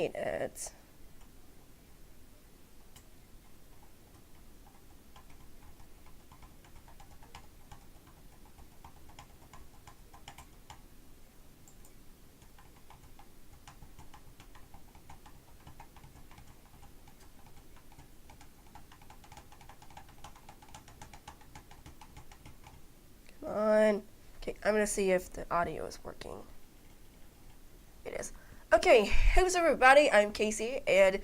hate it. Come on. Okay, I'm gonna see if the audio is working. It is. Okay, how's everybody? I'm Casey, and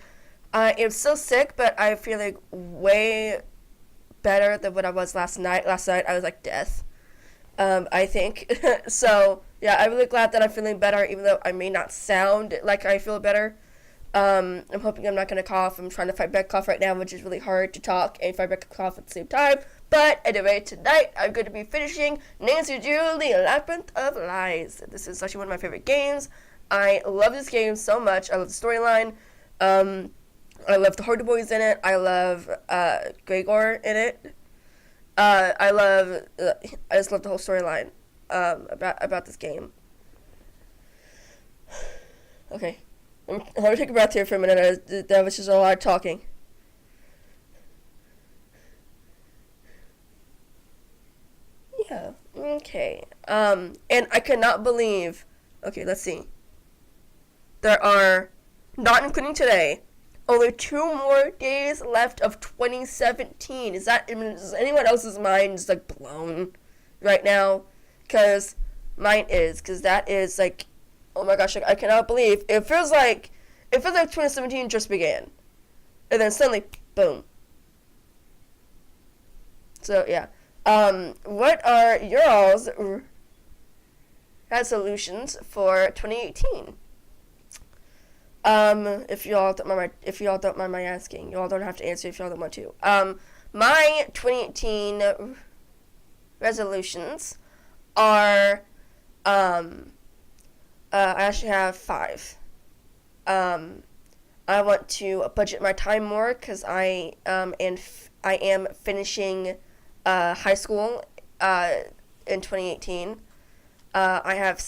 I am still sick, but I'm feeling way better than what I was last night. Last night I was like death, I think. So, yeah, I'm really glad that I'm feeling better, even though I may not sound like I feel better. I'm hoping I'm not going to cough. I'm trying to fight back cough right now, which is really hard to talk and fight back cough at the same time. But anyway, tonight I'm going to be finishing Nancy Drew, the Labyrinth of Lies. This is actually one of my favorite games. I love this game so much. I love the storyline. I love the Hardy Boys in it. I love Gregor in it. I just love the whole storyline about this game. Okay. I'm gonna take a breath here for a minute. That was just a lot of talking. Yeah. Okay. And I cannot believe. Okay, let's see. There are, not including today, only 2 more days left of 2017. Is anyone else's mind just like blown right now? Because mine is. Because that is like, oh my gosh, I cannot believe. It feels like 2017 just began. And then suddenly, boom. So, yeah. What are your all's resolutions for 2018? If y'all don't mind my asking, y'all don't have to answer if y'all don't want to. My 2018 resolutions are, I actually have 5. I want to budget my time more because I am finishing high school in 2018. I have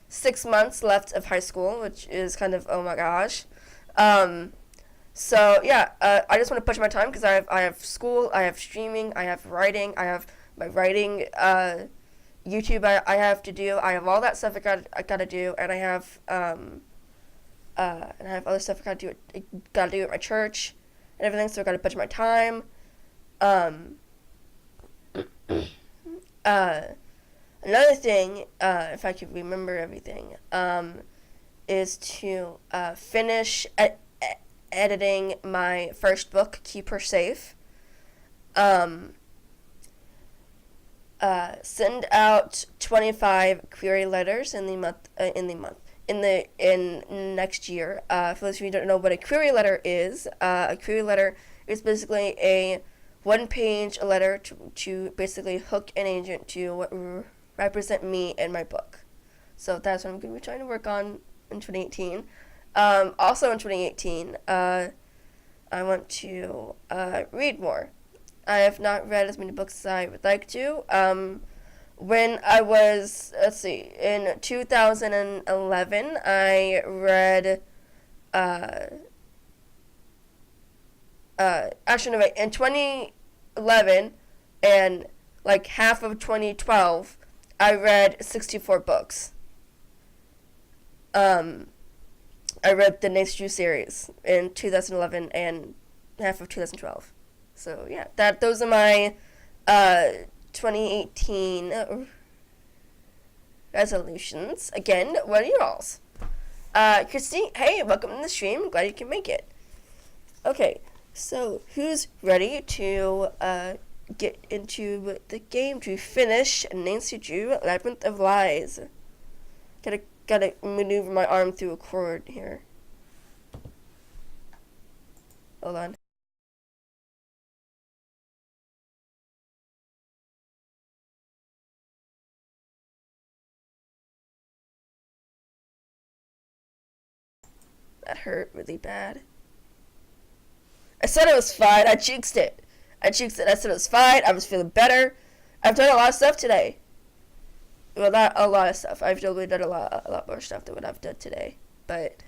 6 months left of high school, which is kind of, oh my gosh. So yeah, I just want to push my time because I have school, I have streaming, I have writing, I have my writing, YouTube I have to do. I have all that stuff I gotta do, and I have other stuff I gotta do at my church and everything. So I gotta budget my time. Another thing, if I could remember everything, is to finish editing my first book, Keep Her Safe. Send out 25 query letters in next year. For those of you who don't know what a query letter is, a query letter is basically a one-page letter to basically hook an agent to represent me in my book. So that's what I'm going to be trying to work on in 2018. Also in 2018, I want to read more. I have not read as many books as I would like to. When I was, in 2011, I read, actually, no, wait, in 2011 and like half of 2012, I read 64 books. I read the Nancy Drew series in 2011 and half of 2012. So yeah, those are my 2018 resolutions. Again, what are y'all's? Christy, hey, welcome to the stream. Glad you can make it. Okay, so who's ready to get into the game to finish Nancy Drew, Labyrinth of Lies? Gotta maneuver my arm through a cord here. Hold on. That hurt really bad. I said it was fine. I jinxed it. I said it was fine. I was feeling better. I've done a lot of stuff today. Well, not a lot of stuff. I've definitely done a lot more stuff than what I've done today. But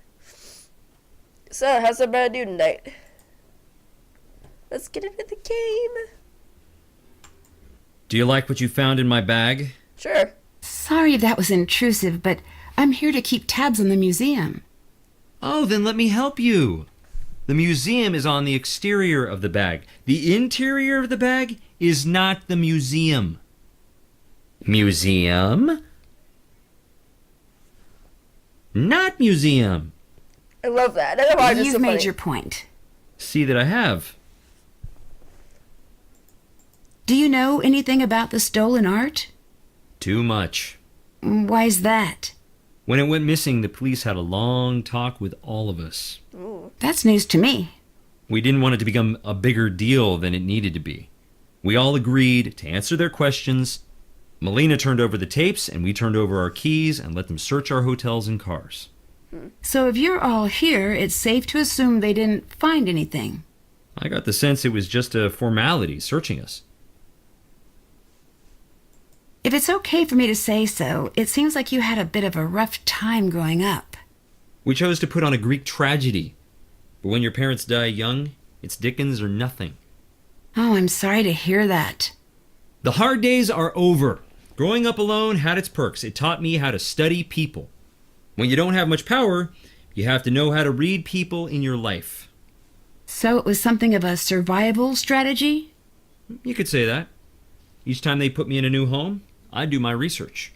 so, how's everybody doing tonight? Let's get into the game. Do you like what you found in my bag? Sure. Sorry if that was intrusive, but I'm here to keep tabs on the museum. Oh, then let me help you. The museum is on the exterior of the bag. The interior of the bag is not the museum. Museum? Not museum. I love that. I don't know why it's You've so made funny. your point. See that I have. Do you know anything about the stolen art? Too much. Why's that? When it went missing, the police had a long talk with all of us. Ooh. That's news to me. We didn't want it to become a bigger deal than it needed to be. We all agreed to answer their questions. Melina turned over the tapes, and we turned over our keys and let them search our hotels and cars. So if you're all here, it's safe to assume they didn't find anything. I got the sense it was just a formality searching us. If it's okay for me to say so, it seems like you had a bit of a rough time growing up. We chose to put on a Greek tragedy. But when your parents die young, it's Dickens or nothing. Oh, I'm sorry to hear that. The hard days are over. Growing up alone had its perks. It taught me how to study people. When you don't have much power, you have to know how to read people in your life. So it was something of a survival strategy? You could say that. Each time they put me in a new home, I'd do my research.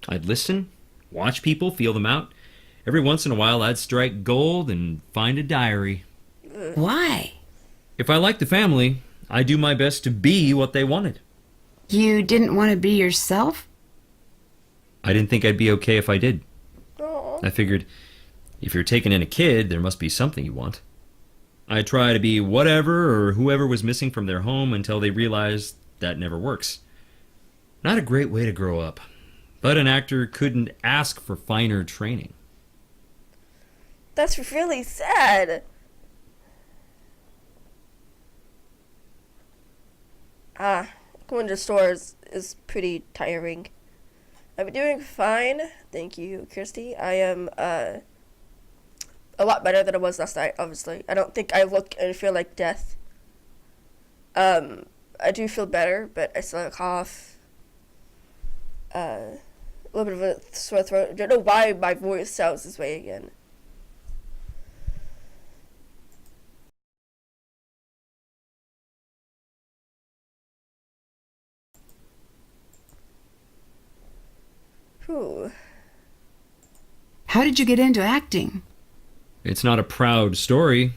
I'd listen, watch people, feel them out. Every once in a while, I'd strike gold and find a diary. Why? If I liked the family, I'd do my best to be what they wanted. You didn't want to be yourself? I didn't think I'd be okay if I did. Aw. I figured, if you're taking in a kid, there must be something you want. I'd try to be whatever or whoever was missing from their home until they realized that never works. Not a great way to grow up, but an actor couldn't ask for finer training. That's really sad. Going to stores is pretty tiring. I'm doing fine. Thank you, Kirsty. I am a lot better than I was last night, obviously. I don't think I look and feel like death. I do feel better, but I still have a cough. A little bit of a sore throat. I don't know why my voice sounds this way again. Whew. How did you get into acting? It's not a proud story.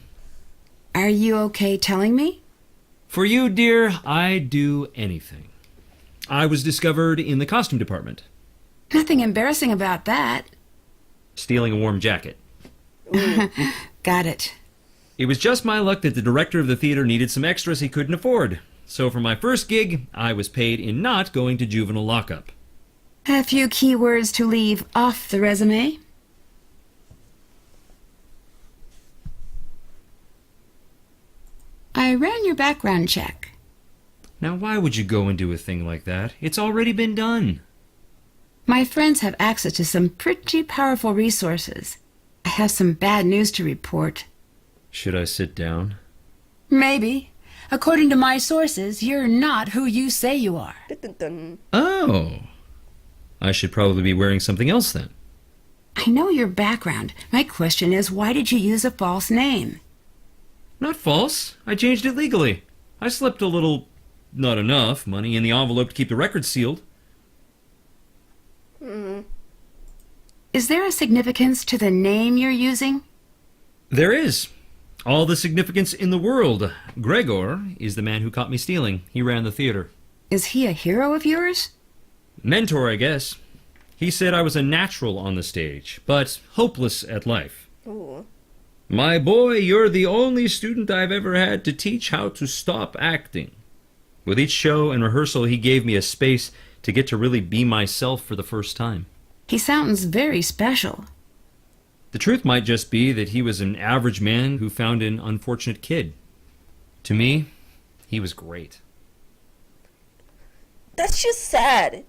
Are you okay telling me? For you, dear, I'd do anything. I was discovered in the costume department, Nothing embarrassing about that. stealing a warm jacket. Got it. It was just my luck that the director of the theater needed some extras he couldn't afford. So for my first gig, I was paid in not going to juvenile lockup. A few key words to leave off the resume. I ran your background check. Now why would you go and do a thing like that? It's already been done. My friends have access to some pretty powerful resources. I have some bad news to report. Should I sit down? Maybe. According to my sources, you're not who you say you are. Dun, dun, dun. Oh. I should probably be wearing something else then. I know your background. My question is, why did you use a false name? Not false. I changed it legally. I slipped a little, not enough, money in the envelope to keep the record sealed. Is there a significance to the name you're using? There is. All the significance in the world. Gregor is the man who caught me stealing. He ran the theater. Is he a hero of yours? Mentor, I guess. He said I was a natural on the stage, but hopeless at life. Ooh. My boy, you're the only student I've ever had to teach how to stop acting. With each show and rehearsal, he gave me a space to get to really be myself for the first time. He sounds very special. The truth might just be that he was an average man who found an unfortunate kid. To me, he was great. That's just sad.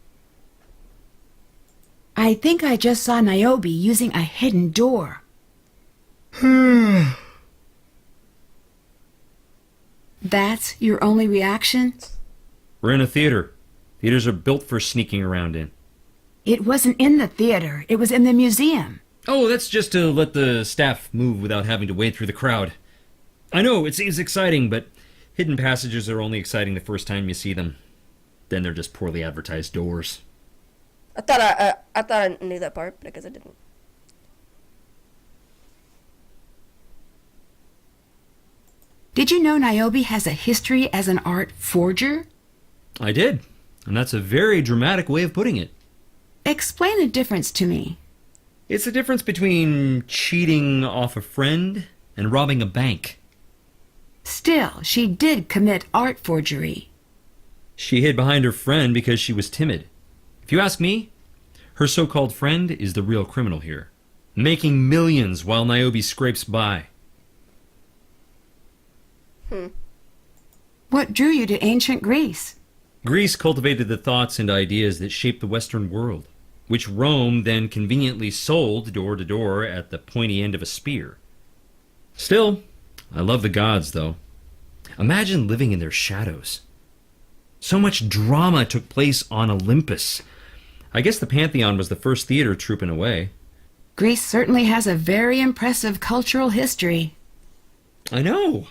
I think I just saw Niobe using a hidden door. That's your only reaction? We're in a theater. Theaters are built for sneaking around in. It wasn't in the theater. It was in the museum. Oh, that's just to let the staff move without having to wade through the crowd. I know, it seems exciting, but hidden passages are only exciting the first time you see them. Then they're just poorly advertised doors. I thought I knew that part, but I guess I didn't. Did you know Niobe has a history as an art forger? I did, and that's a very dramatic way of putting it. Explain the difference to me. It's the difference between cheating off a friend and robbing a bank. Still, she did commit art forgery. She hid behind her friend because she was timid. If you ask me, her so-called friend is the real criminal here, making millions while Niobe scrapes by. What drew you to ancient Greece? Greece cultivated the thoughts and ideas that shaped the Western world, which Rome then conveniently sold door to door at the pointy end of a spear. Still, I love the gods, though. Imagine living in their shadows. So much drama took place on Olympus. I guess the Pantheon was the first theater troupe in a way. Greece certainly has a very impressive cultural history. I know.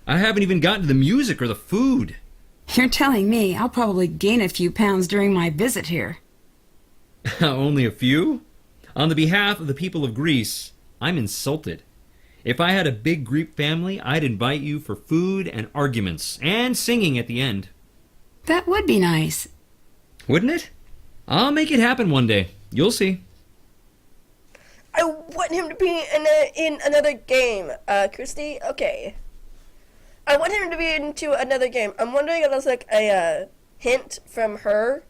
I haven't even gotten to the music or the food. You're telling me I'll probably gain a few pounds during my visit here. Only a few? On the behalf of the people of Greece, I'm insulted. If I had a big Greek family, I'd invite you for food and arguments, and singing at the end. That would be nice. Wouldn't it? I'll make it happen one day. You'll see. I want him to be in another game, Christy. Okay. I want him to be into another game. I'm wondering if that's like a hint from her.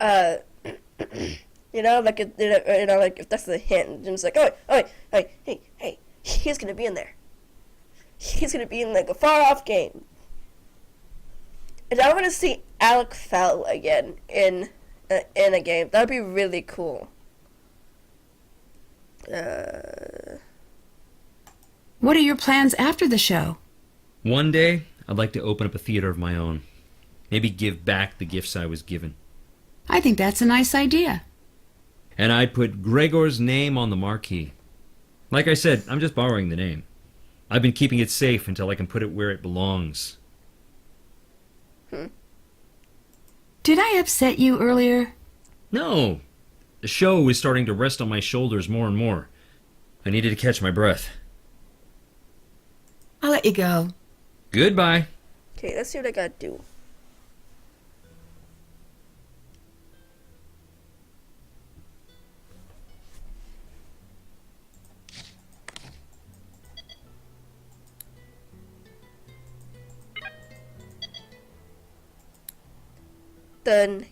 You know, like like if that's the hint, and it's like, hey, he's gonna be in there. He's gonna be in like a far off game. And I want to see Alec Fell again in a game. That'd be really cool. What are your plans after the show? One day, I'd like to open up a theater of my own. Maybe give back the gifts I was given. I think that's a nice idea. And I'd put Gregor's name on the marquee. Like I said, I'm just borrowing the name. I've been keeping it safe until I can put it where it belongs. Did I upset you earlier? No. The show was starting to rest on my shoulders more and more. I needed to catch my breath. I'll let you go. Goodbye. Okay, let's see what I gotta do. The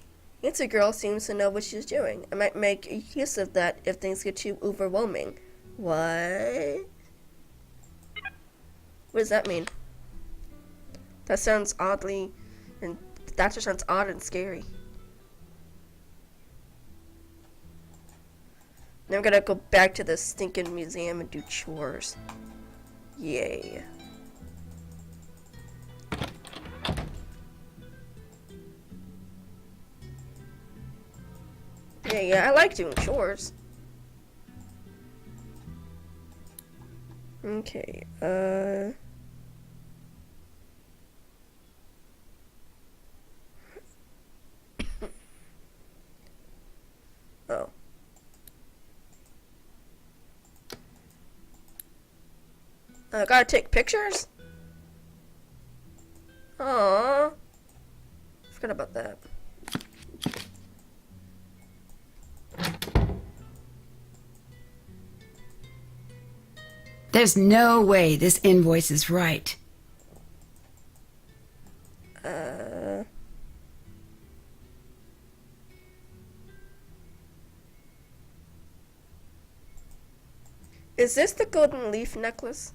Nancy girl seems to know what she's doing. I might make use of that if things get too overwhelming. What? What does that mean? That sounds oddly, and that just sounds odd and scary. Now I'm gonna go back to the stinking museum and do chores. Yay. Yeah, I like doing chores. Okay, oh. I gotta take pictures? Aww. Forgot about that. There's no way this invoice is right. Is this the golden leaf necklace?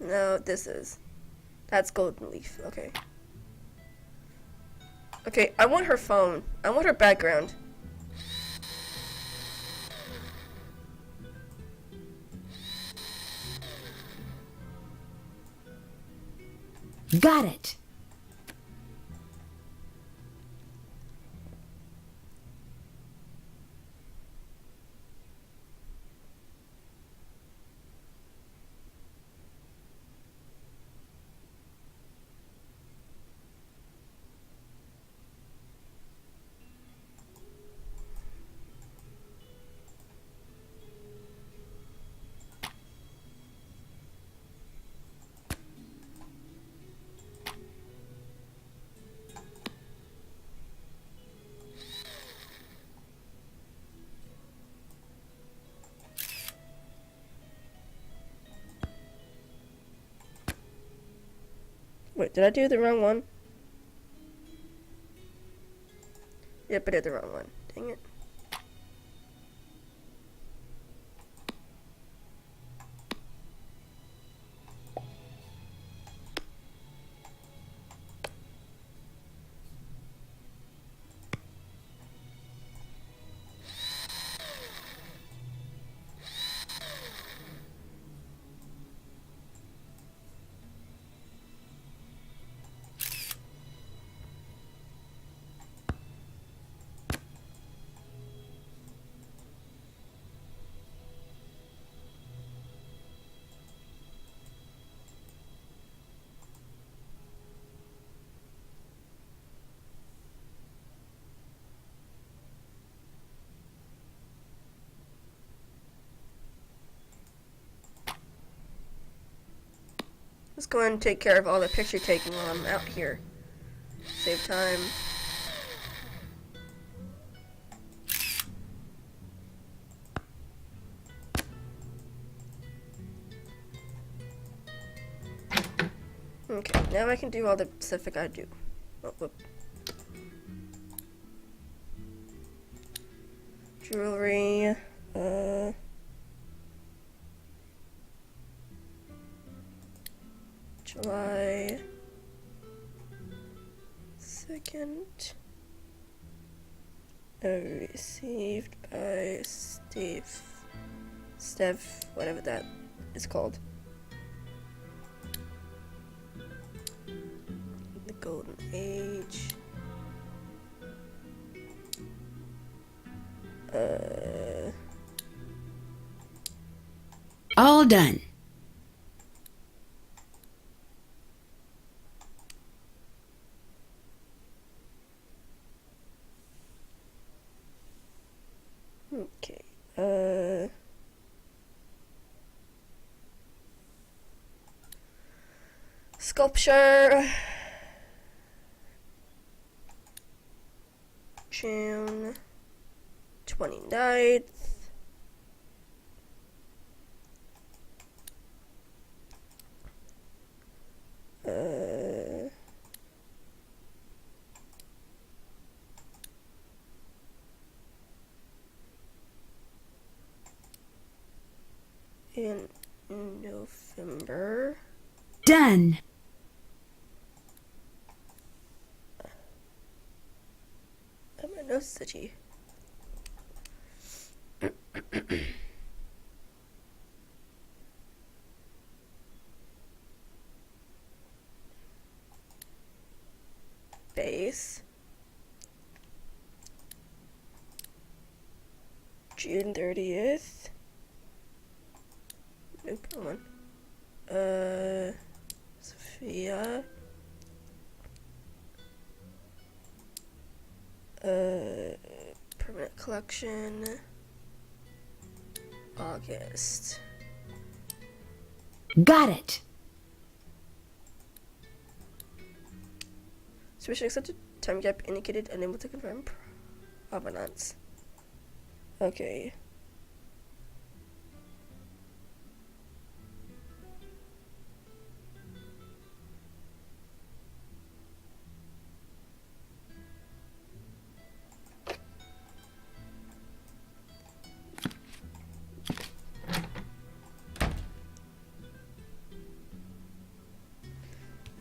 No, this is. That's golden leaf. Okay. Okay, I want her phone. I want her background. Got it. Wait, did I do the wrong one? Yep, I did the wrong one. Dang it. Let's go ahead and take care of all the picture taking while I'm out here. Save time. Okay, now I can do all the stuff I gotta do. Oh, whoop. Jewelry, July 2nd. Received by Steph, whatever that is called. The Golden Age. All done. Okay. Sculpture. June 29th. In November. Done. My nose is itchy. Base. June 30th. Nope, wrong one. Sophia. Permanent collection. August. Got it. Submission accepted. Time gap indicated. Unable to confirm provenance. Okay.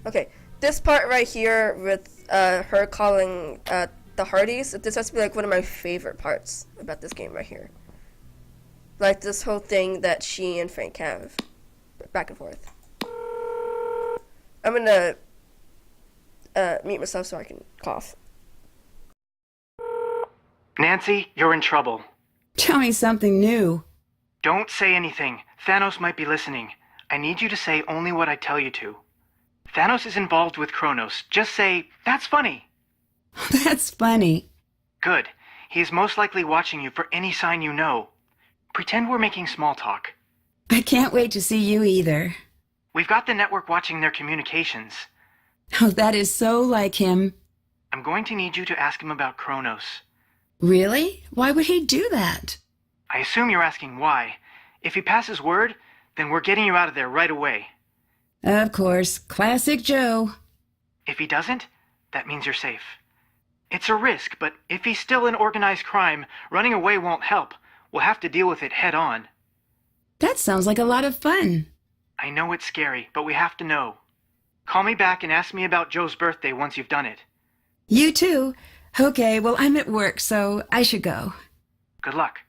Okay, this part right here with her calling the Hardys. This has to be like one of my favorite parts about this game right here. Like this whole thing that she and Frank have back and forth. I'm gonna mute myself so I can cough. Nancy, you're in trouble. Tell me something new. Don't say anything. Thanos might be listening. I need you to say only what I tell you to. Thanos is involved with Kronos. Just say, "That's funny." That's funny. Good. He is most likely watching you for any sign you know. Pretend we're making small talk. I can't wait to see you either. We've got the network watching their communications. Oh, that is so like him. I'm going to need you to ask him about Kronos. Really? Why would he do that? I assume you're asking why. If he passes word, then we're getting you out of there right away. Of course. Classic Joe. If he doesn't, that means you're safe. It's a risk, but if he's still in organized crime, running away won't help. We'll have to deal with it head on. That sounds like a lot of fun. I know it's scary, but we have to know. Call me back and ask me about Joe's birthday once you've done it. You too. Okay, well, I'm at work, so I should go. Good luck.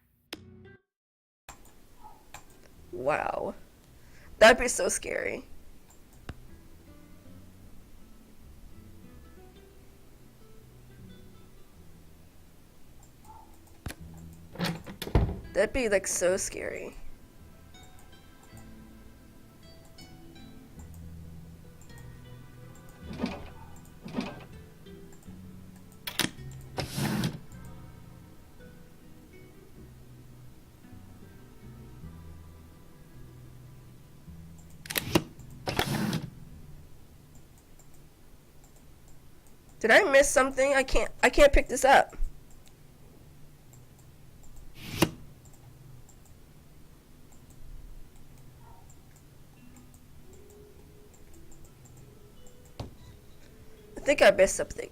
Wow. That'd be so scary. That'd be like so scary. Did I miss something? I can't pick this up. I think I missed something.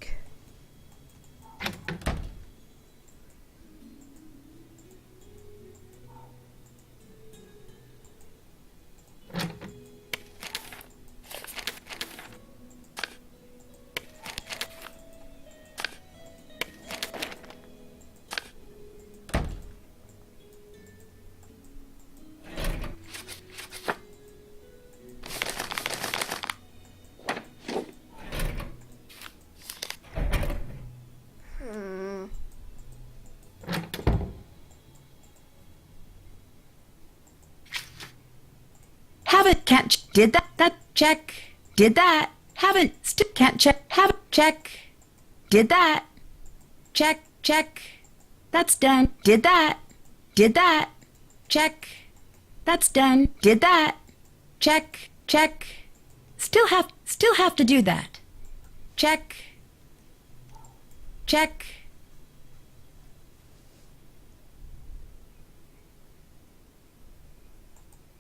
Haven't, can't, did that, check. Did that, haven't, still can't check, haven't, check. Did that, check, that's done. Did that, check. That's done. Did that, check. Still have to do that. Check.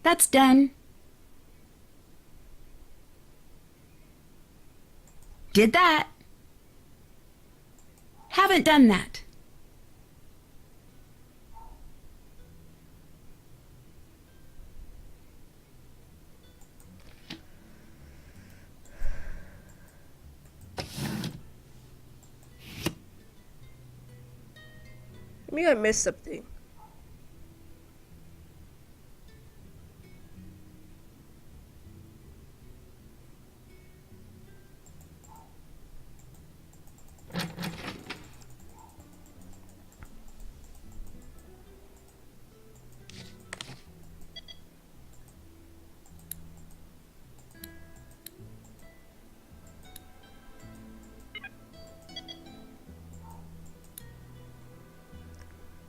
That's done. Did that. Haven't done that. Maybe I missed something.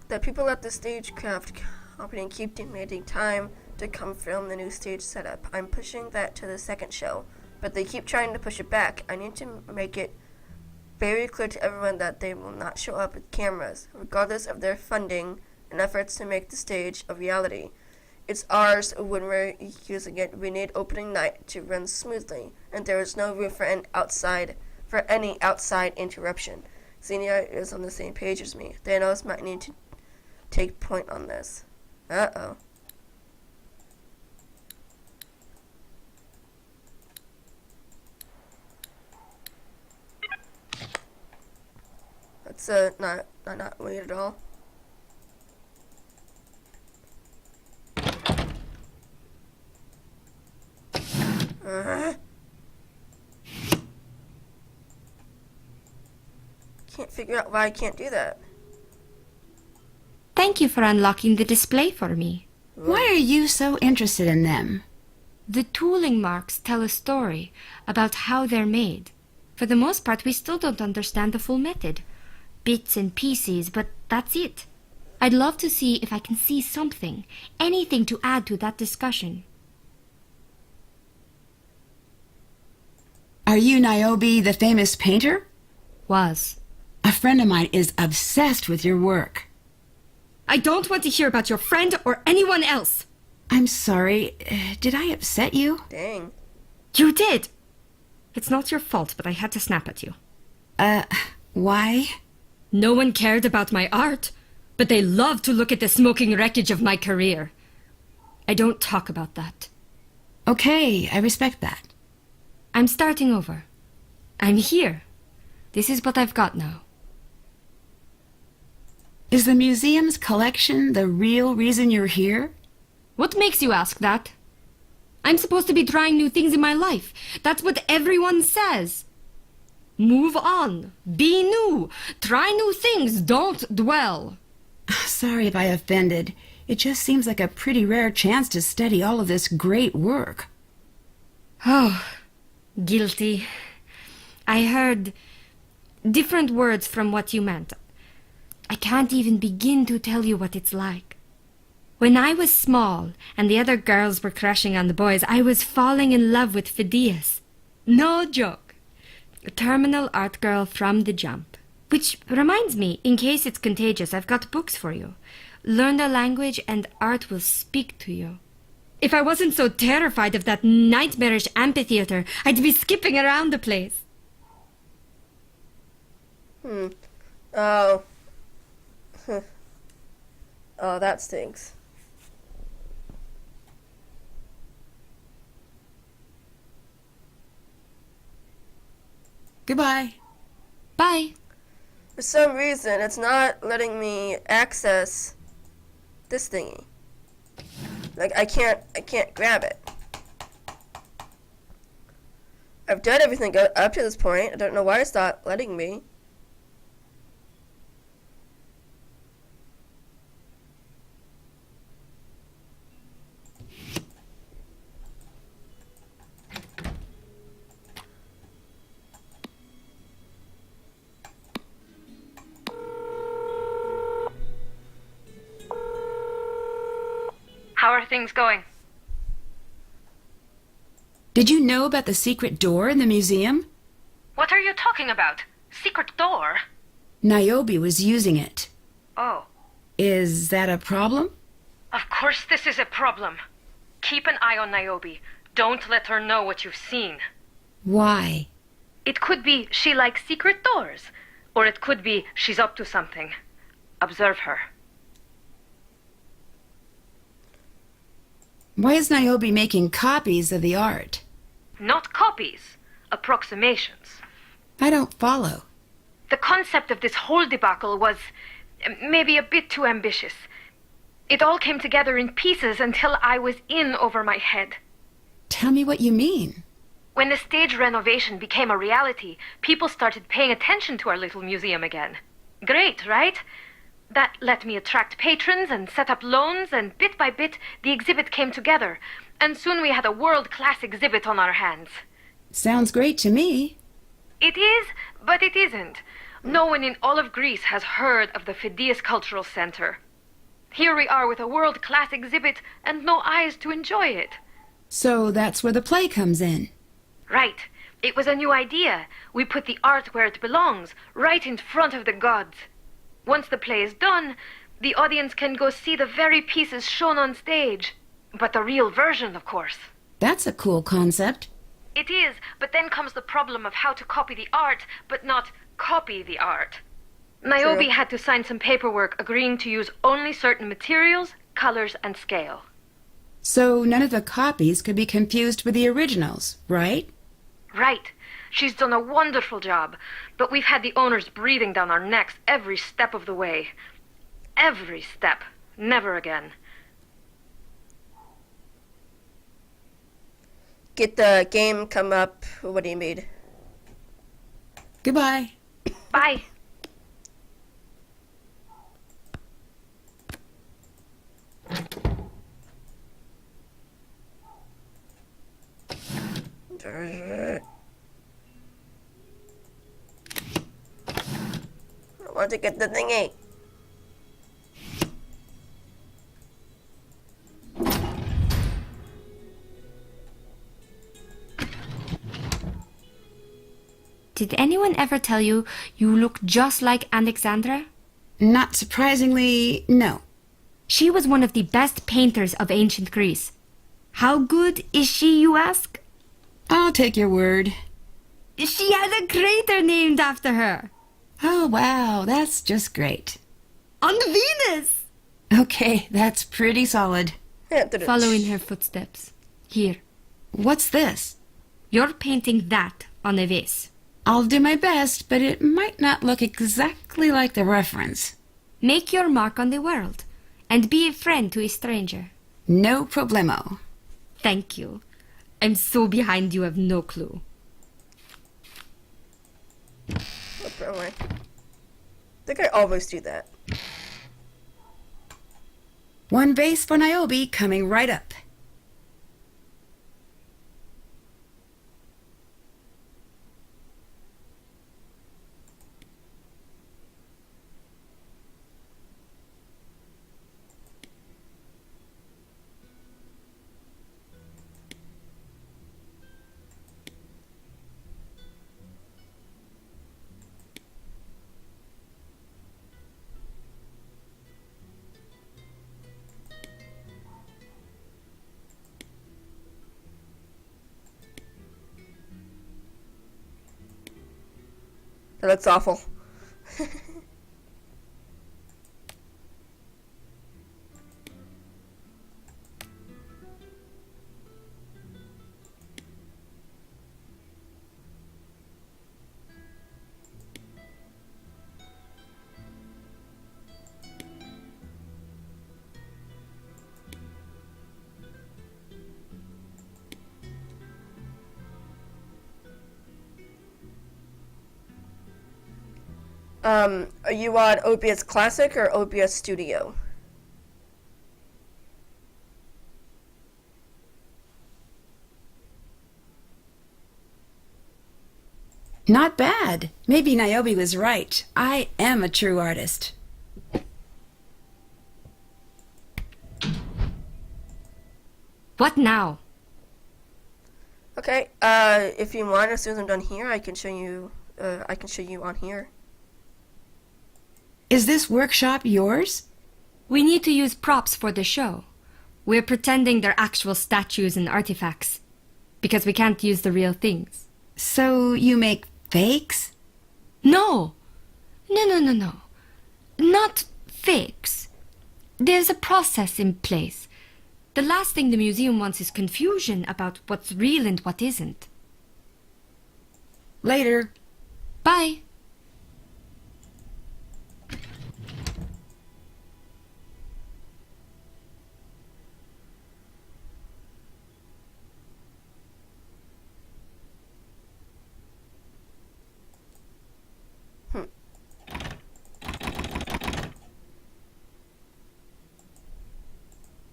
The people at the stagecraft company keep demanding time to come film the new stage setup. I'm pushing that to the second show, but they keep trying to push it back. I need to make it very clear to everyone that they will not show up with cameras, regardless of their funding and efforts to make the stage a reality. It's ours when we're using it. We need opening night to run smoothly, and there is no room for any outside interruption. Xenia is on the same page as me. Thanos might need to take point on this. Uh-oh. It's not weird at all. Can't figure out why I can't do that. Thank you for unlocking the display for me. Why are you so interested in them? The tooling marks tell a story about how they're made. For the most part, we still don't understand the full method. Bits and pieces, but that's it. I'd love to see if I can see something, anything to add to that discussion. Are you Niobe, the famous painter? Was. A friend of mine is obsessed with your work. I don't want to hear about your friend or anyone else. I'm sorry. Did I upset you? Dang. You did. It's not your fault, but I had to snap at you. Why? No one cared about my art, but they loved to look at the smoking wreckage of my career. I don't talk about that. Okay, I respect that. I'm starting over. I'm here. This is what I've got now. Is the museum's collection the real reason you're here? What makes you ask that? I'm supposed to be trying new things in my life. That's what everyone says. Move on. Be new. Try new things. Don't dwell. Sorry if I offended. It just seems like a pretty rare chance to study all of this great work. Oh, guilty. I heard different words from what you meant. I can't even begin to tell you what it's like. When I was small and the other girls were crushing on the boys, I was falling in love with Phidias. No joke. A terminal art girl from the jump. Which reminds me, in case it's contagious, I've got books for you. Learn the language and art will speak to you. If I wasn't so terrified of that nightmarish amphitheater, I'd be skipping around the place. Oh. Oh, that stinks. Goodbye. Bye. For some reason, it's not letting me access this thingy. Like, I can't grab it. I've done everything up to this point. I don't know why it's not letting me. How are things going? Did you know about the secret door in the museum? What are you talking about? Secret door? Niobe was using it. Oh. Is that a problem? Of course this is a problem. Keep an eye on Niobe. Don't let her know what you've seen. Why? It could be she likes secret doors. Or it could be she's up to something. Observe her. Why is Niobe making copies of the art? Not copies. Approximations. I don't follow. The concept of this whole debacle was maybe a bit too ambitious. It all came together in pieces until I was in over my head. Tell me what you mean. When the stage renovation became a reality, people started paying attention to our little museum again. Great, right? That let me attract patrons and set up loans, and bit by bit, the exhibit came together. And soon we had a world-class exhibit on our hands. Sounds great to me. It is, but it isn't. No one in all of Greece has heard of the Phidias Cultural Center. Here we are with a world-class exhibit and no eyes to enjoy it. So that's where the play comes in. Right. It was a new idea. We put the art where it belongs, right in front of the gods. Once the play is done, the audience can go see the very pieces shown on stage. But the real version, of course. That's a cool concept. It is, but then comes the problem of how to copy the art, but not copy the art. Niobe True. had to sign some paperwork agreeing to use only certain materials, colors, and scale. So none of the copies could be confused with the originals, right? Right. She's done a wonderful job, but we've had the owners breathing down our necks every step of the way. Every step. Never again. Get the game come up. What do you mean? Goodbye. Bye. I want to get the thingy. Did anyone ever tell you you look just like Alexandra? Not surprisingly, no. She was one of the best painters of ancient Greece. How good is she, you ask? I'll take your word. She has a crater named after her. Oh, wow, that's just great. On Venus! Okay, that's pretty solid. Follow in her footsteps. Here, What's this? you're painting that on a vase. I'll do my best, but it might not look exactly like the reference. Make your mark on the world, and be a friend to a stranger. No problemo. Thank you. I'm so behind you have no clue. What's wrong way? I think I always do that. One base for Niobe coming right up. That looks awful. Are you on OBS Classic or OBS Studio? Not bad. Maybe Niobe was right. I am a true artist. What now? Okay. If you want, as soon as I'm done here, I can show you. I can show you on here. Is this workshop yours? We need to use props for the show. We're pretending they're actual statues and artifacts, because we can't use the real things. So you make fakes? No! No. Not fakes. There's a process in place. The last thing the museum wants is confusion about what's real and what isn't. Later. Bye.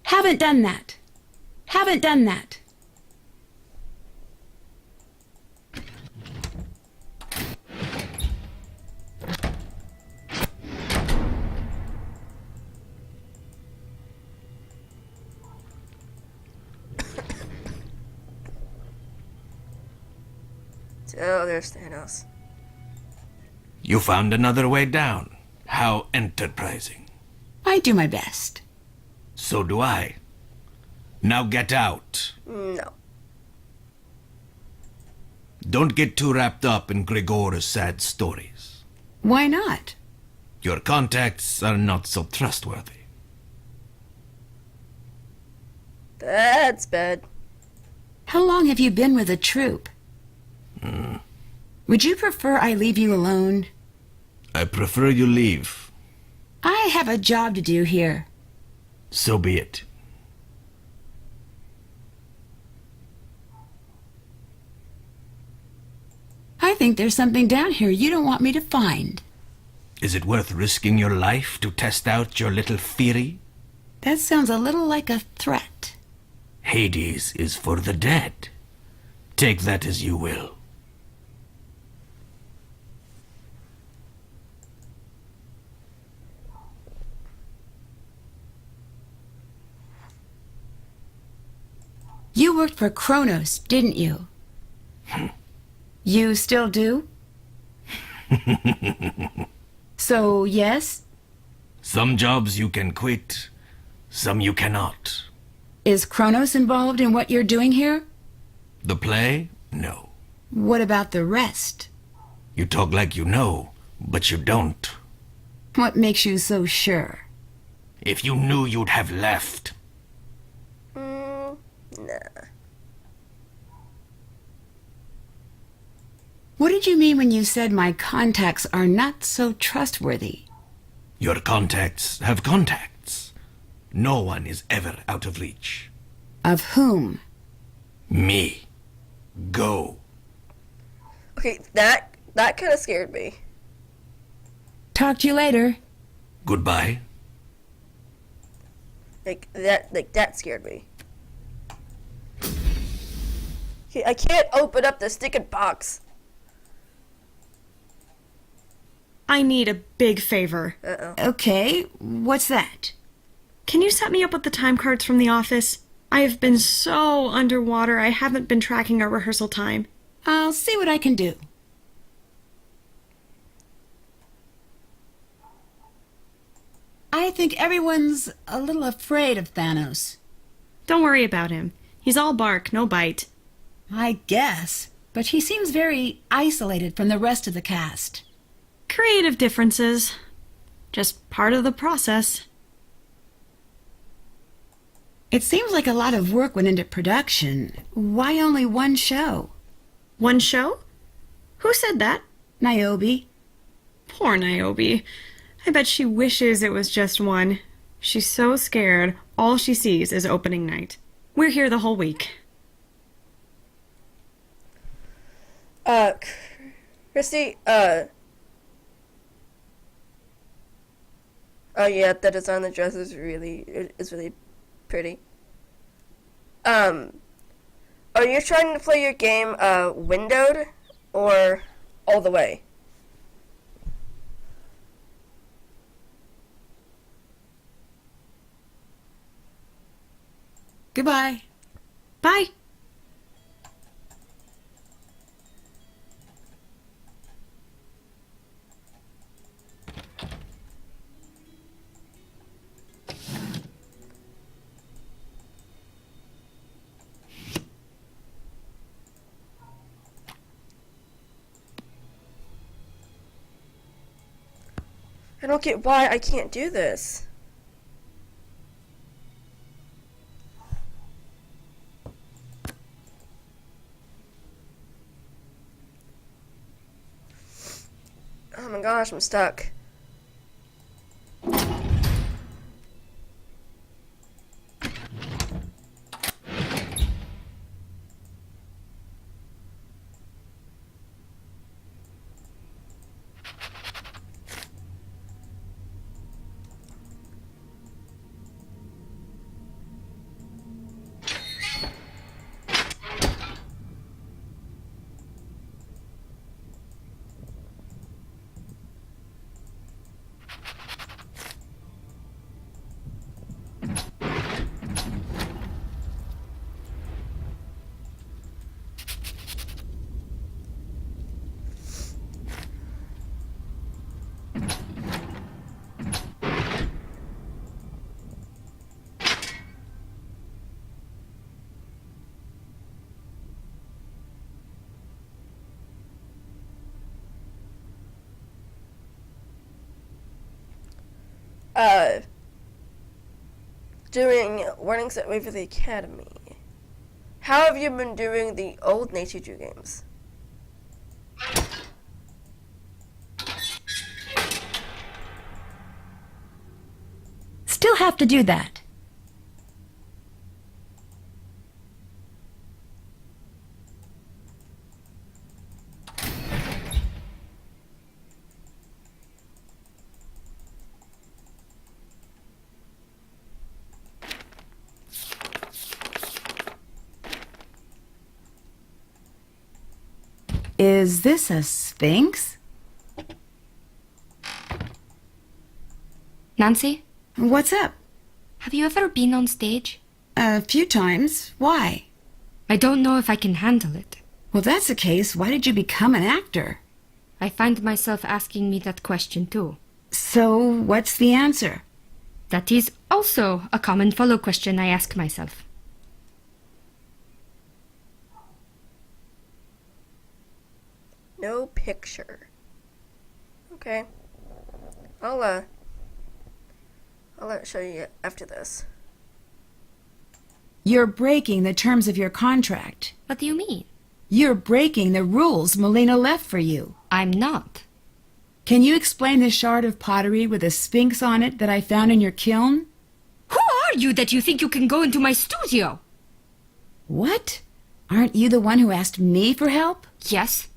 Haven't done that. Haven't done that. Oh, there's Thanos. You found another way down. How enterprising. I do my best. So do I. Now get out. No. Don't get too wrapped up in Gregor's sad stories. Why not? Your contacts are not so trustworthy. That's bad. How long have you been with the troupe? Would you prefer I leave you alone? I prefer you leave. I have a job to do here. So be it. I think there's something down here you don't want me to find. Is it worth risking your life to test out your little theory? That sounds a little like a threat. Hades is for the dead. Take that as you will. You worked for Kronos, didn't you? You still do? So, yes? Some jobs you can quit, some you cannot. Is Kronos involved in what you're doing here? The play? No. What about the rest? You talk like you know, but you don't. What makes you so sure? If you knew, you'd have left. Nah. What did you mean when you said my contacts are not so trustworthy? Your contacts have contacts. No one is ever out of reach. Of whom? Me. Go. Okay, that kind of scared me. Talk to you later. Goodbye. That scared me. Okay, I can't open up the stinking box. I need a big favor. Okay, what's that? Can you set me up with the time cards from the office? I have been so underwater, I haven't been tracking our rehearsal time. I'll see what I can do. I think everyone's a little afraid of Thanos. Don't worry about him. He's all bark, no bite. I guess, but he seems very isolated from the rest of the cast. Creative differences. Just part of the process. It seems like a lot of work went into production. Why only one show? One show? Who said that? Niobe. Poor Niobe. I bet she wishes it was just one. She's so scared, all she sees is opening night. We're here the whole week. Christy, oh yeah, the design of the dress is really pretty. Are you trying to play your game, windowed, or all the way? Goodbye. Bye. I don't get why I can't do this. Oh my gosh, I'm stuck. Doing warnings at Waverly Academy. How have you been doing the old Nature Jew games? have to do that. Is this a sphinx? Nancy, What's up? have you ever been on stage? A few times. Why? I don't know if I can handle it. Well, that's the case. Why did you become an actor? I find myself asking me that question too. So, what's the answer? That is also a common follow question I ask myself. No picture. Okay. I'll show you after this. You're breaking the terms of your contract. What do you mean? You're breaking the rules Melina left for you. I'm not. Can you explain the shard of pottery with a sphinx on it that I found in your kiln? Who are you that you think you can go into my studio? What? Aren't you the one who asked me for help? Yes.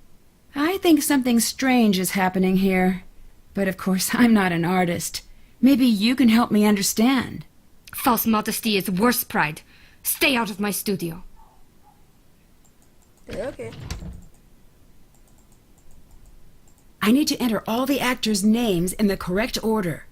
I think something strange is happening here. But of course, I'm not an artist. Maybe you can help me understand. False modesty is worse pride. Stay out of my studio. Okay. I need to enter all the actors' names in the correct order.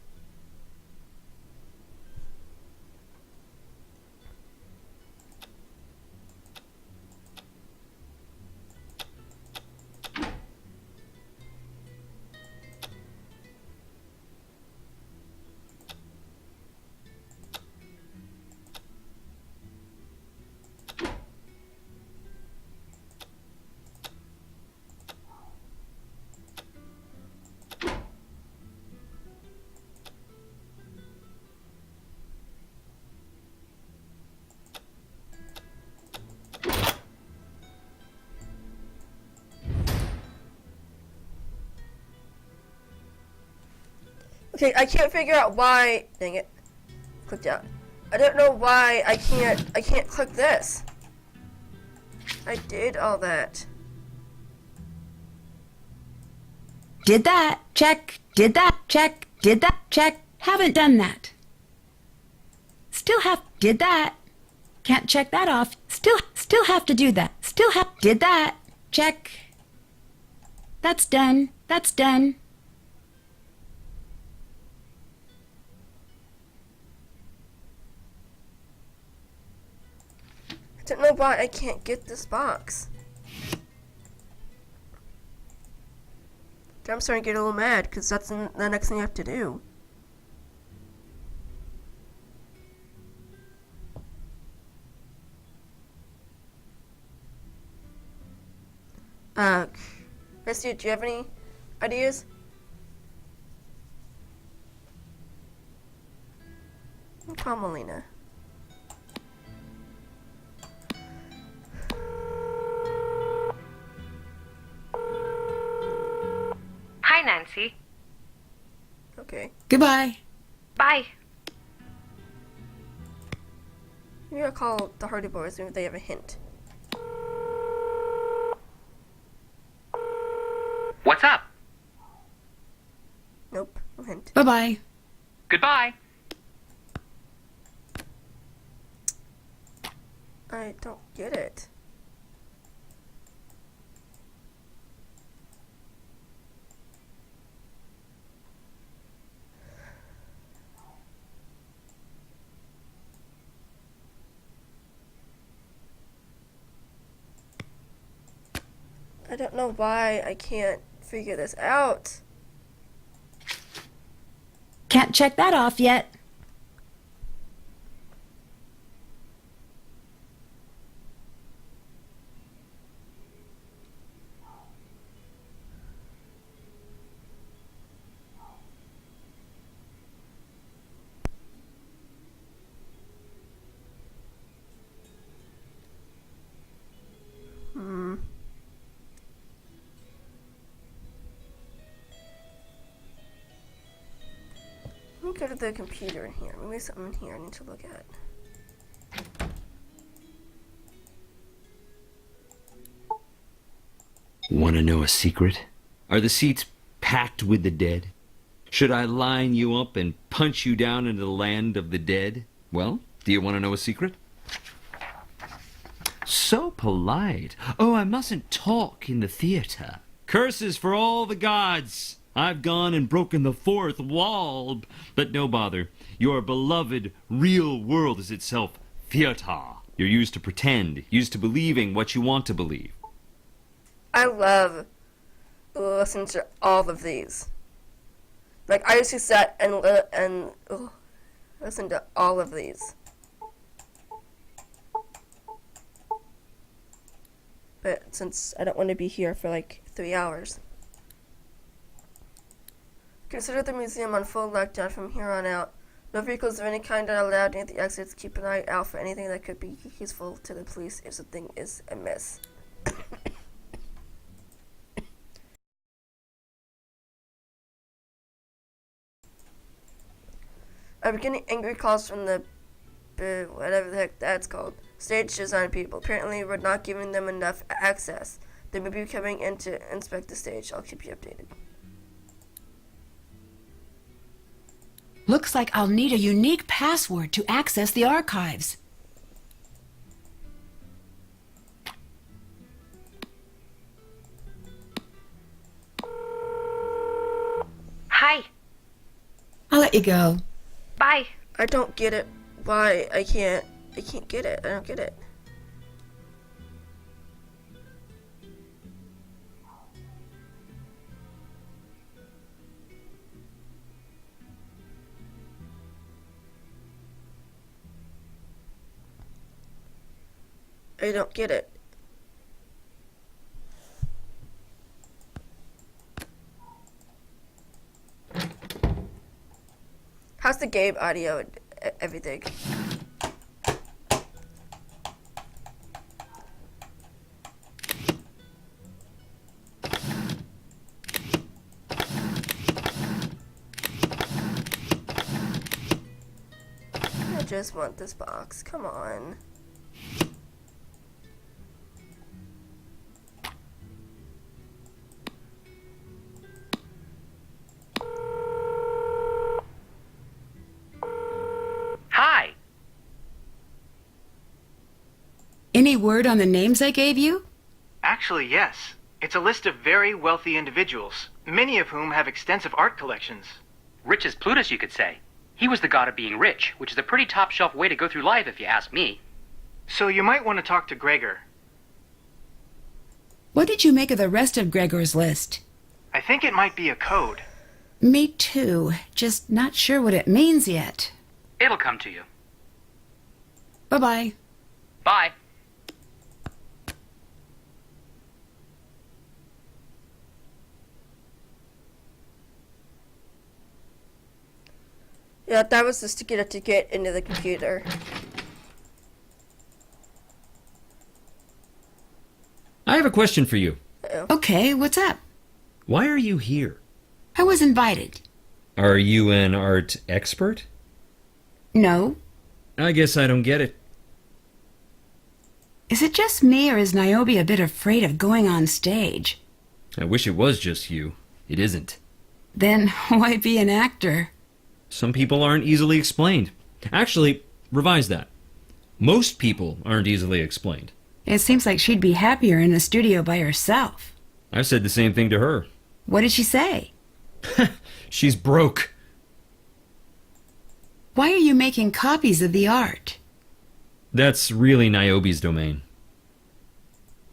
Okay, I can't figure out why. Dang it! Clicked out. I don't know why I can't click this. I did all that. Did that. Check. Did that. Check. Did that. Check. Haven't done that. Still have. Did that. Can't check that off. Still have to do that. Still have. Did that. Check. That's done. That's done. I don't know why I can't get this box. I'm starting to get a little mad because that's the next thing I have to do. Misty, do you have any ideas? Call Melina. Hi, Nancy. Okay. Goodbye. Bye. Maybe I'll call the Hardy Boys if they have a hint. What's up? Nope, no hint. Bye-bye. Goodbye. I don't get it. I don't know why I can't figure this out. Can't check that off yet. go to the computer in here. Maybe something in here I need to look at. Want to know a secret? Are the seats packed with the dead? Should I line you up and punch you down into the land of the dead? Well, do you want to know a secret? So polite. Oh, I mustn't talk in the theater. Curses for all the gods. I've gone and broken the fourth wall. But no bother. Your beloved real world is itself theater. You're used to pretend, used to believing what you want to believe. I love listening to all of these. Like, I used to sit and listen to all of these. But since I don't want to be here for like 3 hours. Consider the museum on full lockdown from here on out. No vehicles of any kind are allowed near the exits. Keep an eye out for anything that could be useful to the police if something is amiss. I'm getting angry calls from the whatever the heck that's called. Stage design people. Apparently we're not giving them enough access. They may be coming in to inspect the stage. I'll keep you updated. Looks like I'll need a unique password to access the archives. Hi. I'll let you go. Bye. I don't get it. Why I can't get it. I don't get it. I don't get it. How's the game audio and everything? I just want this box. Come on. Hi. Any word on the names I gave you? Actually, yes. It's a list of very wealthy individuals, many of whom have extensive art collections. Rich as Plutus, you could say. He was the god of being rich, which is a pretty top-shelf way to go through life if you ask me. So you might want to talk to Gregor. What did you make of the rest of Gregor's list? I think it might be a code. Me too. Just not sure what it means yet. It'll come to you. Bye-bye. Bye. Yeah, that was just to get a ticket into the computer. I have a question for you. Okay, what's up? Why are you here? I was invited. Are you an art expert? No. I guess I don't get it. Is it just me, or is Niobe a bit afraid of going on stage? I wish it was just you. It isn't. Then why be an actor? Some people aren't easily explained. Actually, revise that. Most people aren't easily explained. It seems like she'd be happier in a studio by herself. I've said the same thing to her. What did she say? She's broke. Why are you making copies of the art? That's really Niobe's domain.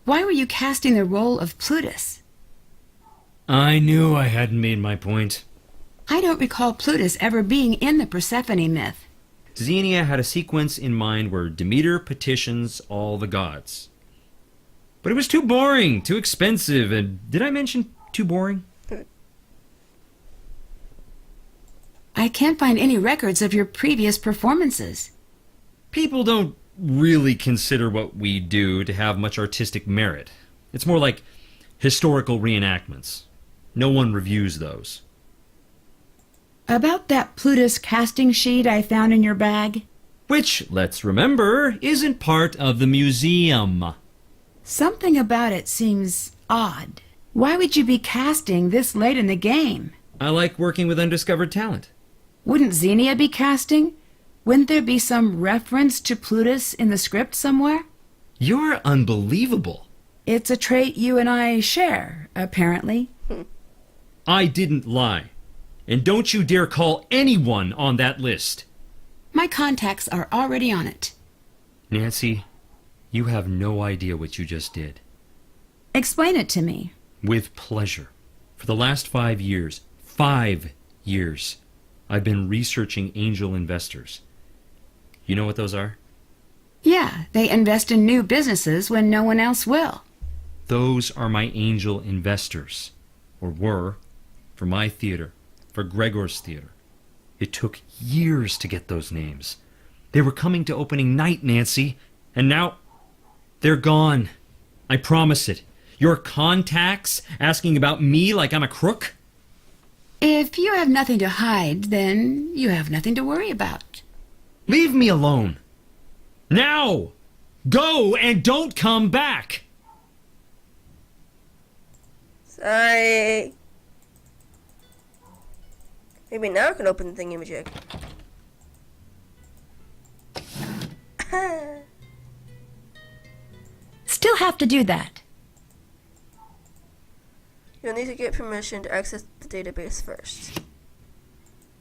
Why were you casting the role of Plutus? I knew I hadn't made my point. I don't recall Plutus ever being in the Persephone myth. Xenia had a sequence in mind where Demeter petitions all the gods. But it was too boring, too expensive, and did I mention too boring? I can't find any records of your previous performances. People don't really consider what we do to have much artistic merit. It's more like historical reenactments. No one reviews those. About that Plutus casting sheet I found in your bag? Which, let's remember, isn't part of the museum. Something about it seems odd. Why would you be casting this late in the game? I like working with undiscovered talent. Wouldn't Xenia be casting? Wouldn't there be some reference to Plutus in the script somewhere? You're unbelievable. It's a trait you and I share, apparently. I didn't lie. And don't you dare call anyone on that list. My contacts are already on it. Nancy, you have no idea what you just did. Explain it to me. With pleasure. For the last 5 years, 5 years, I've been researching angel investors. You know what those are? Yeah, they invest in new businesses when no one else will. Those are my angel investors. Or were. For my theater. For Gregor's theater. It took years to get those names. They were coming to opening night, Nancy. And now, they're gone. I promise it. Your contacts asking about me like I'm a crook? If you have nothing to hide, then you have nothing to worry about. Leave me alone. Now! Go and don't come back! Sorry. Maybe now I can open the thingamajig. Still have to do that. You'll need to get permission to access the database first.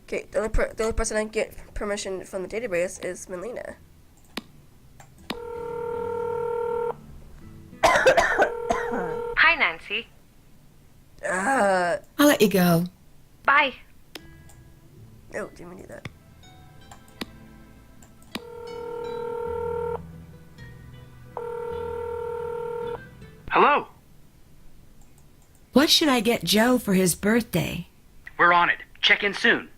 Okay, the only person I can get permission from the database is Melina. Hi, Nancy. I'll let you go. Bye. No, didn't mean to do that. Hello? What should I get Joe for his birthday? We're on it. Check in soon.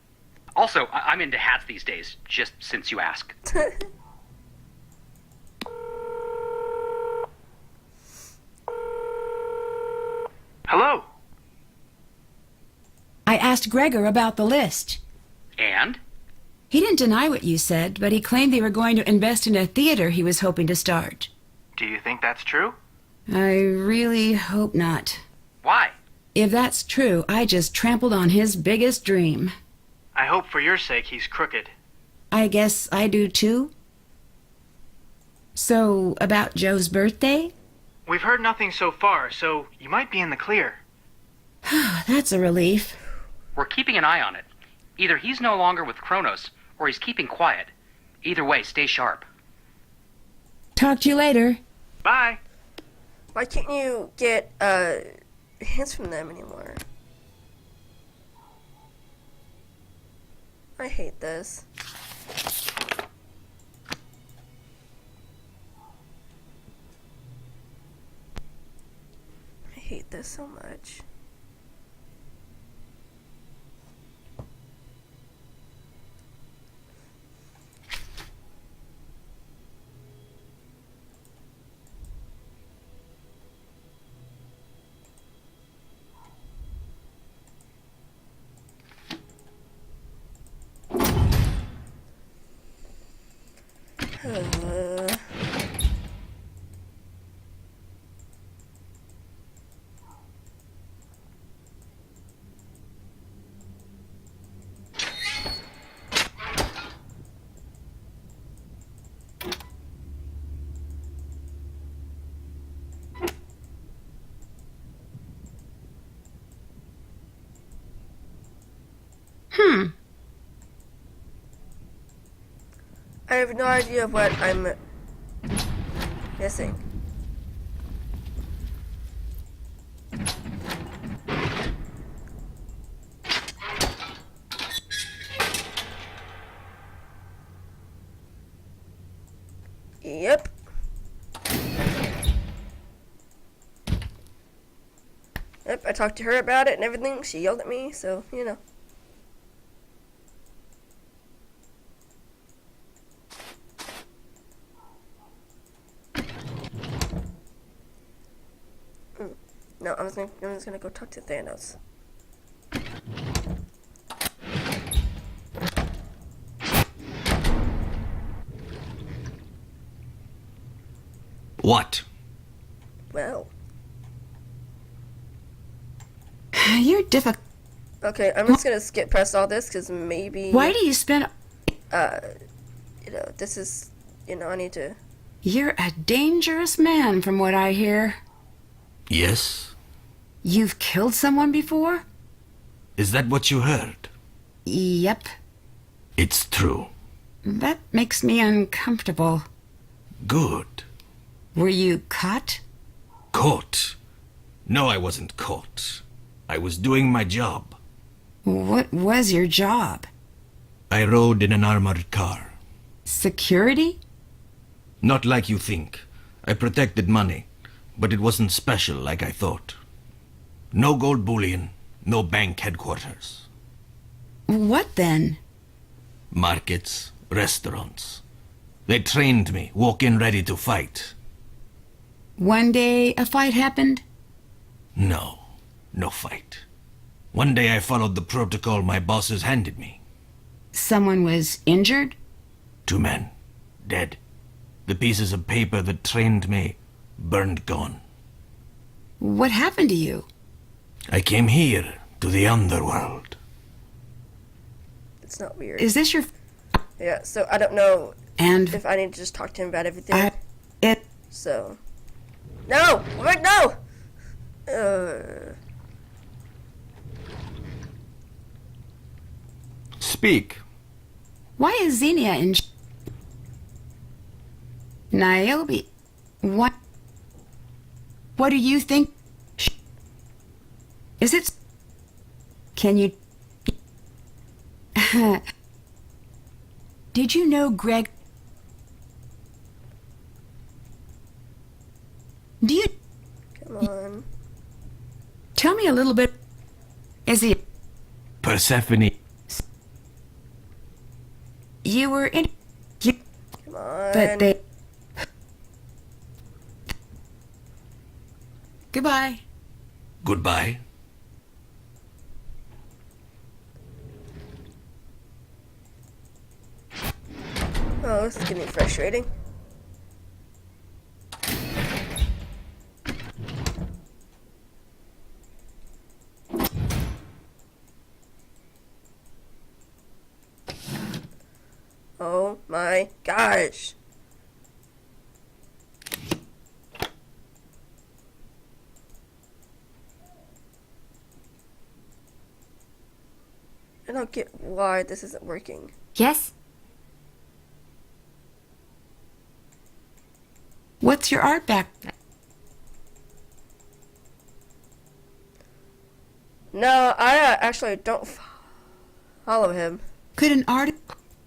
Also, I'm into hats these days, just since you ask. Hello? I asked Gregor about the list. And? He didn't deny what you said, but he claimed they were going to invest in a theater he was hoping to start. Do you think that's true? I really hope not. Why? If that's true, I just trampled on his biggest dream. I hope for your sake he's crooked. I guess I do too. So, about Joe's birthday? We've heard nothing so far, so you might be in the clear. That's a relief. We're keeping an eye on it. Either he's no longer with Kronos, or he's keeping quiet. Either way, stay sharp. Talk to you later. Bye. Why can't you get hints from them anymore? I hate this. I hate this so much. I have no idea what I'm missing. Yep. Yep, I talked to her about it and everything. She yelled at me, so, you know. No, I'm just gonna go talk to Thanos. What? Well, You're difficult. okay, I'm just gonna skip past all this because maybe, Why do you spend... this is, I need to. You're a dangerous man, from what I hear. Yes? You've killed someone before? Is that what you heard? Yep. It's true. That makes me uncomfortable. Good. Were you caught? Caught? No, I wasn't caught. I was doing my job. What was your job? I rode in an armored car. Security? Not like you think. I protected money, but it wasn't special like I thought. No gold bullion, no bank headquarters. What then? Markets, restaurants. They trained me, walk in ready to fight. One day a fight happened? No, no fight. One day I followed the protocol my bosses handed me. Someone was injured? 2 men, dead. The pieces of paper that trained me, burned gone. What happened to you? I came here, to the underworld. It's not weird. Is this your... Yeah, so I don't know And if I need to just talk to him about everything. it... So. No! Wait, no! Speak. Why is Xenia in... Niobe, what do you think? Is it... Can you... Did you know Greg... Do you... Come on. Tell me a little bit... Is he... Persephone. You were in... Come on. But they... Goodbye. Goodbye. Oh, this is getting frustrating. Oh my gosh. I don't get why this isn't working. Yes? What's your art back? No, I actually don't follow him. Could an art...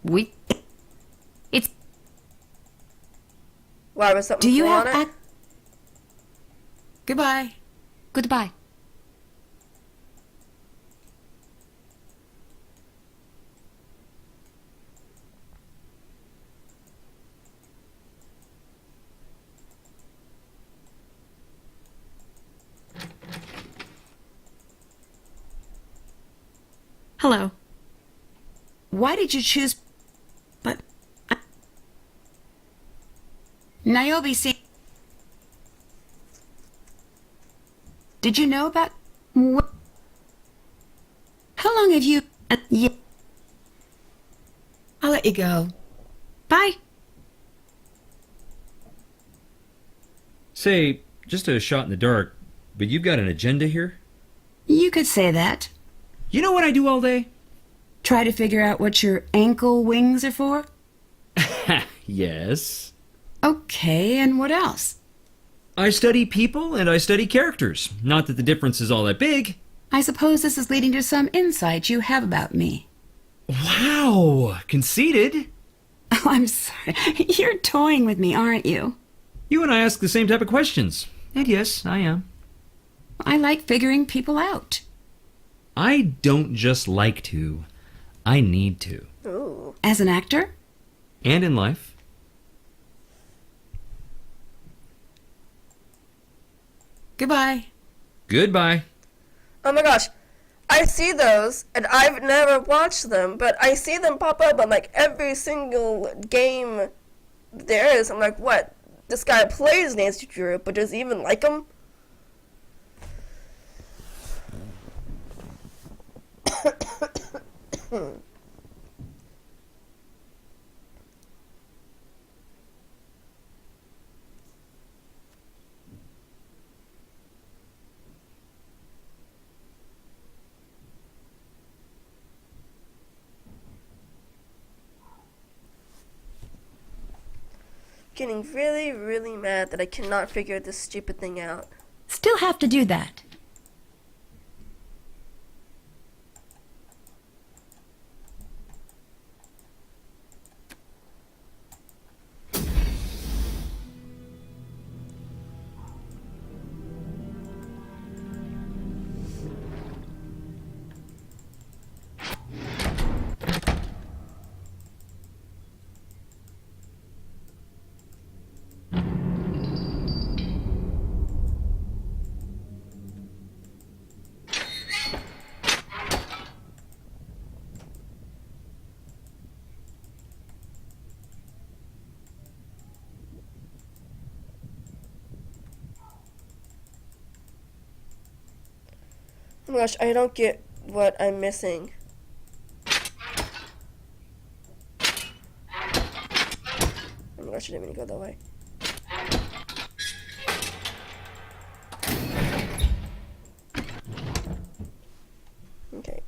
We... It's... Why was something Do you cool have... on it? Goodbye. Goodbye. Hello. Why did you choose... But... Niobe, see... Did you know about... What? How long have you... Yeah. I'll let you go. Bye. Say, just a shot in the dark, but you've got an agenda here? You could say that. You know what I do all day? Try to figure out what your ankle wings are for? Yes. Okay, and what else? I study people and I study characters. Not that the difference is all that big. I suppose this is leading to some insight you have about me. Wow, conceited. Oh, I'm sorry. You're toying with me, aren't you? You and I ask the same type of questions. And yes, I am. I like figuring people out. I don't just like to. I need to. Ooh. As an actor? And in life. Goodbye. Goodbye. Oh my gosh. I see those, and I've never watched them, but I see them pop up on like every single game there is. I'm like, what? This guy plays Nancy Drew, but does he even like him? Getting really, really mad that I cannot figure this stupid thing out. Still have to do that. Oh my gosh, I don't get what I'm missing. Oh my gosh, I didn't mean to go that way. Okay.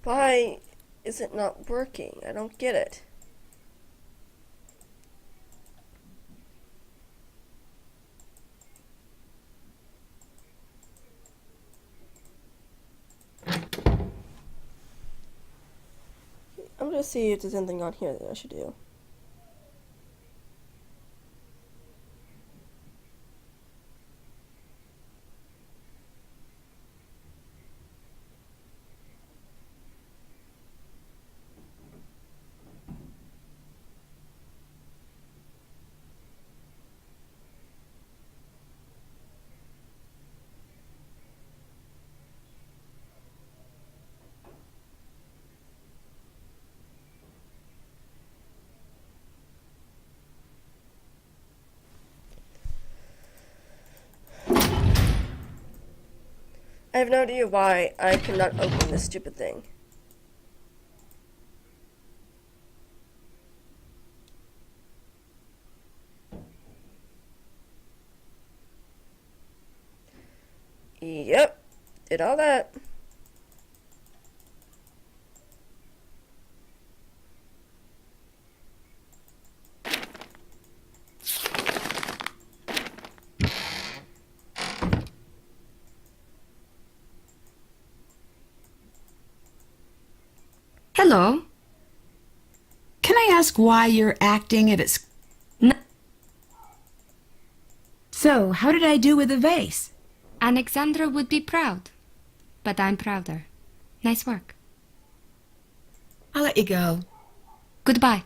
Why is it not working? I don't get it. I'm gonna see if there's anything on here that I should do. I have no idea why I cannot open this stupid thing. Yep, did all that. Hello. Can I ask why you're acting at its... So, how did I do with the vase? Alexandra would be proud, but I'm prouder. Nice work. I'll let you go. Goodbye.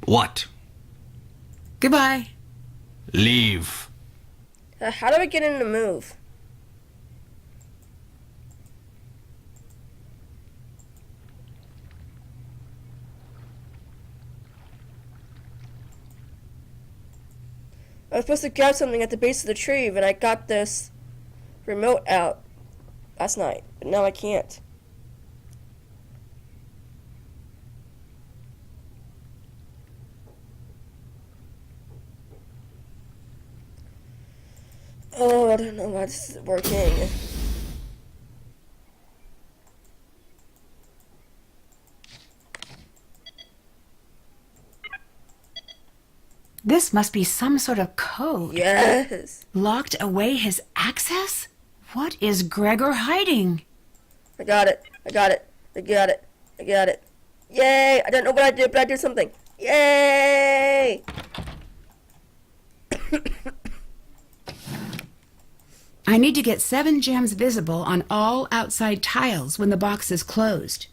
What? Goodbye. Leave. How do I get in the move? I was supposed to grab something at the base of the tree, but I got this remote out last night, but now I can't. Oh, I don't know why this isn't working. This must be some sort of code. Yes. Locked away his access? What is Gregor hiding? I got it. I got it. I got it. I got it. Yay! I don't know what I did, but I did something. Yay! I need to get 7 gems visible on all outside tiles when the box is closed.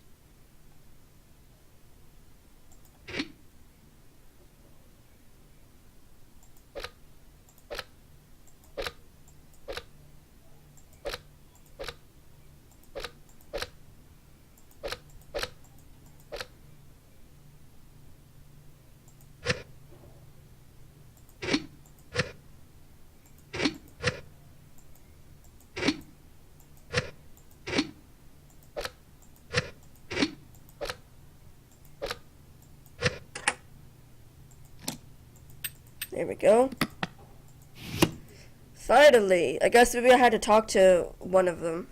There we go. Finally! I guess maybe I had to talk to one of them.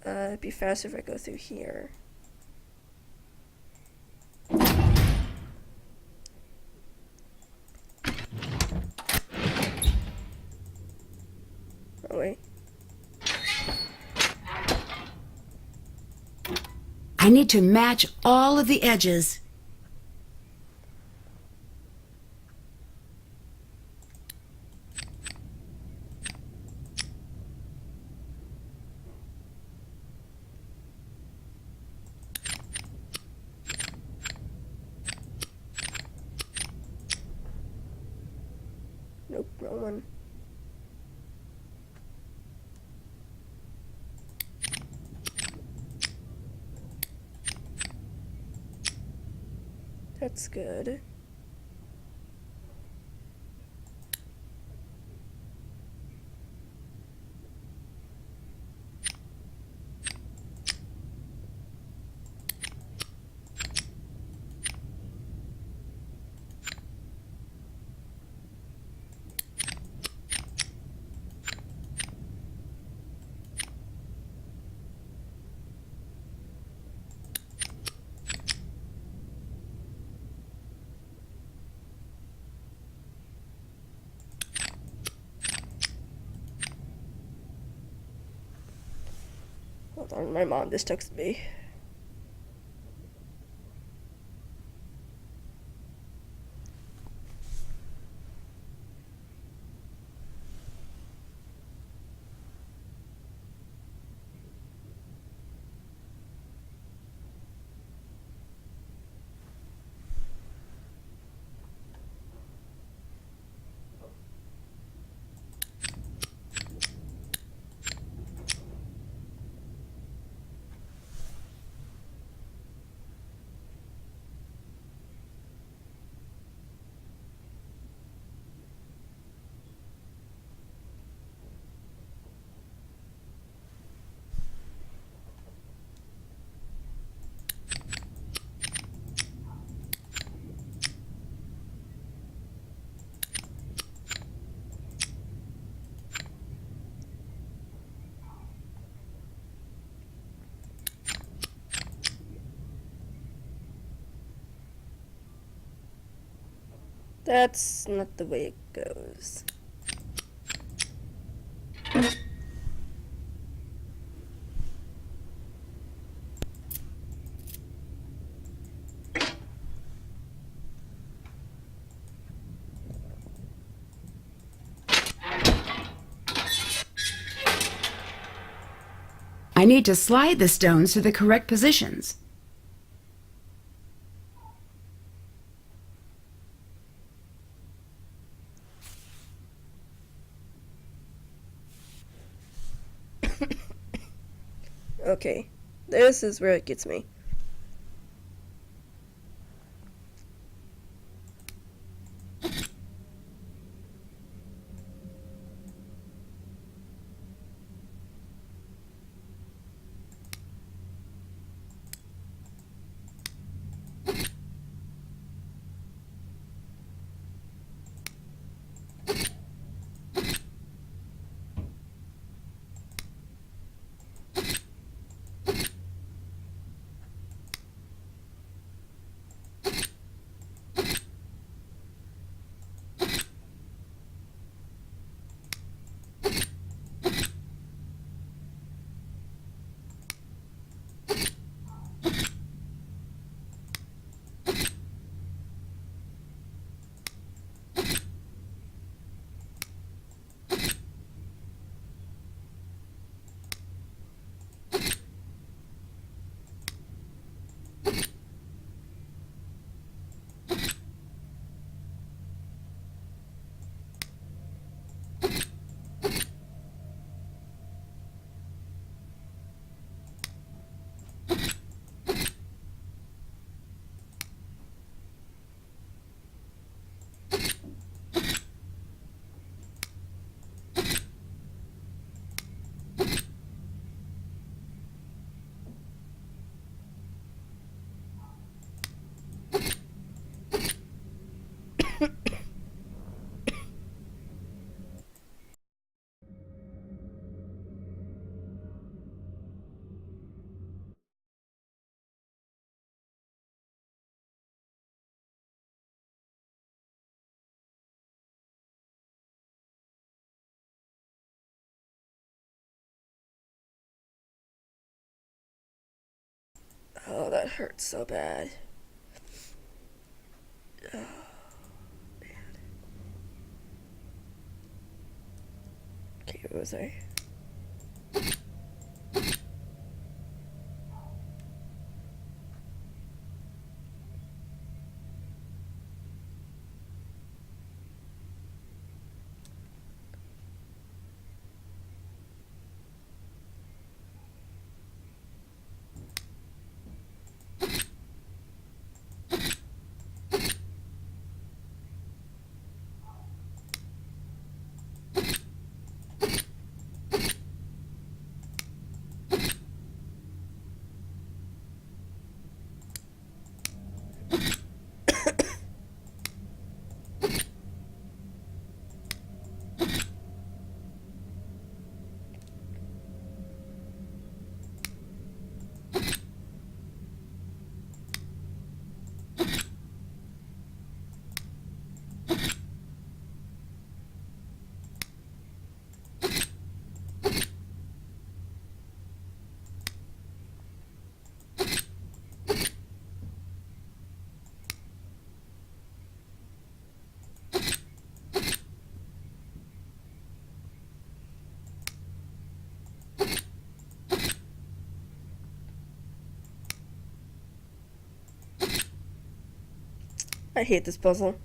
It'd be faster if I go through here. Oh, wait. I need to match all of the edges. Nope, wrong one. That's good. Hold on, my mom just texted me. That's not the way it goes. I need to slide the stones to the correct positions. Okay, this is where it gets me. Oh, that hurts so bad. Oh, man. Okay, what was I? I hate this puzzle.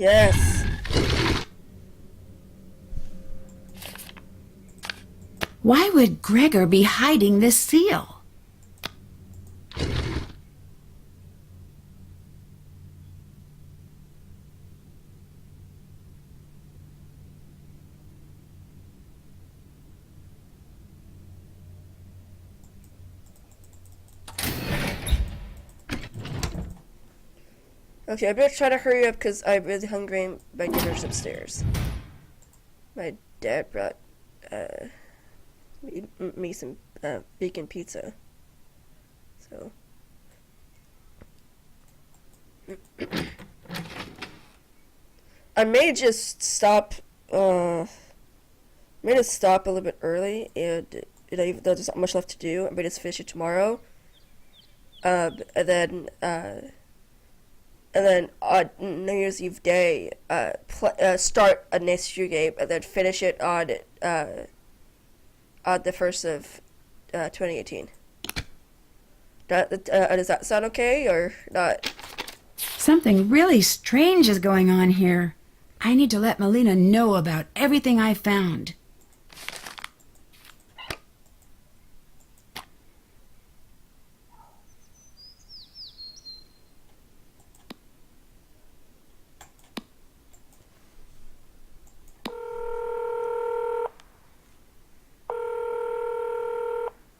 Yes. Why would Gregor be hiding this seal? Okay, I better try to hurry up because I'm really hungry and my dinner's upstairs. My dad brought me some bacon pizza. So. I may just stop, may just stop a little bit early, and even though there's not much left to do, I may just finish it tomorrow. And then on New Year's Eve day, start a next year game, and then finish it on the 1st of 2018. Does that sound okay, or not? Something really strange is going on here. I need to let Melina know about everything I found.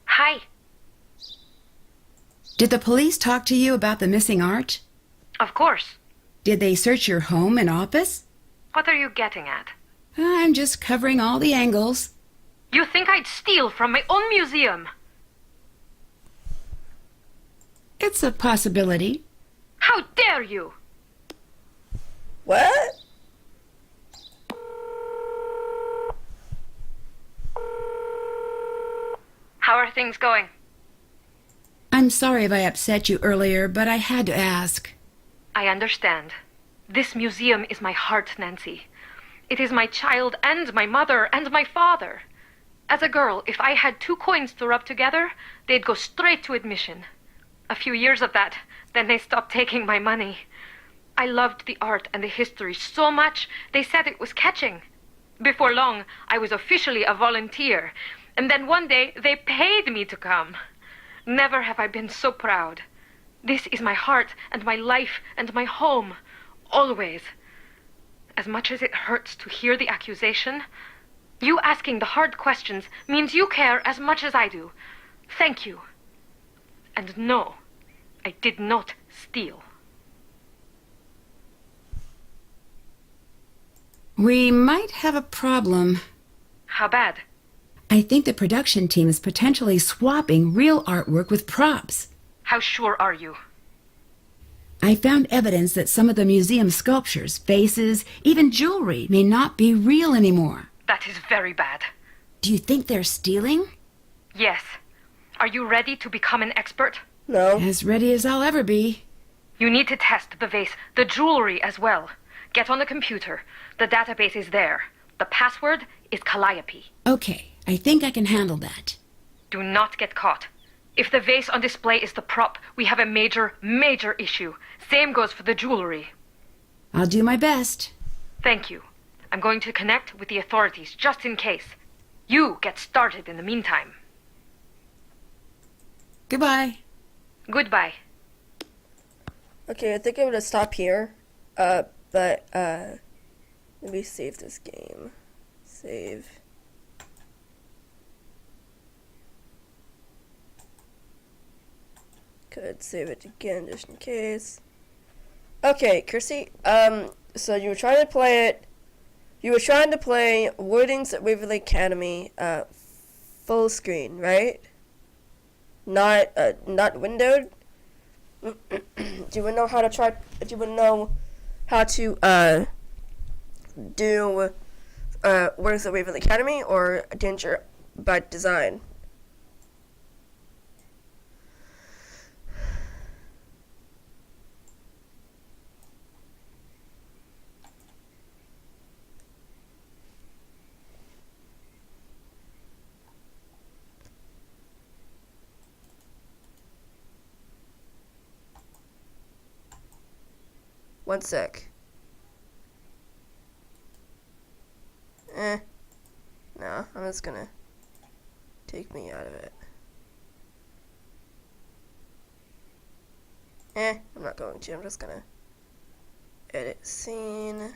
Hi. Did the police talk to you about the missing art? Of course. Did they search your home and office? What are you getting at? I'm just covering all the angles. You think I'd steal from my own museum? It's a possibility. How dare you? What? How are things going? I'm sorry if I upset you earlier, but I had to ask. I understand. This museum is my heart, Nancy. It is my child and my mother and my father. As a girl, if I had 2 coins to rub together, they'd go straight to admission. A few years of that, then they stopped taking my money. I loved the art and the history so much, they said it was catching. Before long, I was officially a volunteer, and then one day they paid me to come. Never have I been so proud. This is my heart and my life and my home, always. As much as it hurts to hear the accusation, you asking the hard questions means you care as much as I do. Thank you. And no, I did not steal. We might have a problem. How bad? I think the production team is potentially swapping real artwork with props. How sure are you? I found evidence that some of the museum sculptures, faces, even jewelry may not be real anymore. That is very bad. Do you think they're stealing? Yes. Are you ready to become an expert? No. As ready as I'll ever be. You need to test the vase, the jewelry as well. Get on the computer. The database is there. The password is Calliope. Okay, I think I can handle that. Do not get caught. If the vase on display is the prop, we have a major, major issue. Same goes for the jewelry. I'll do my best. Thank you. I'm going to connect with the authorities just in case. You get started in the meantime. Goodbye. Goodbye. Okay, I think I'm gonna stop here. But let me save this game. Save. Could save it again just in case. Okay, Kirsty. So you were trying to play it. You were trying to play Wordings at Waverly Academy, full screen, right? Not windowed. Do you know how to try? Do you know how to do Wordings at Waverly Academy or Danger by Design? One sec. No, I'm just gonna take me out of it. I'm not going to. I'm just gonna edit scene.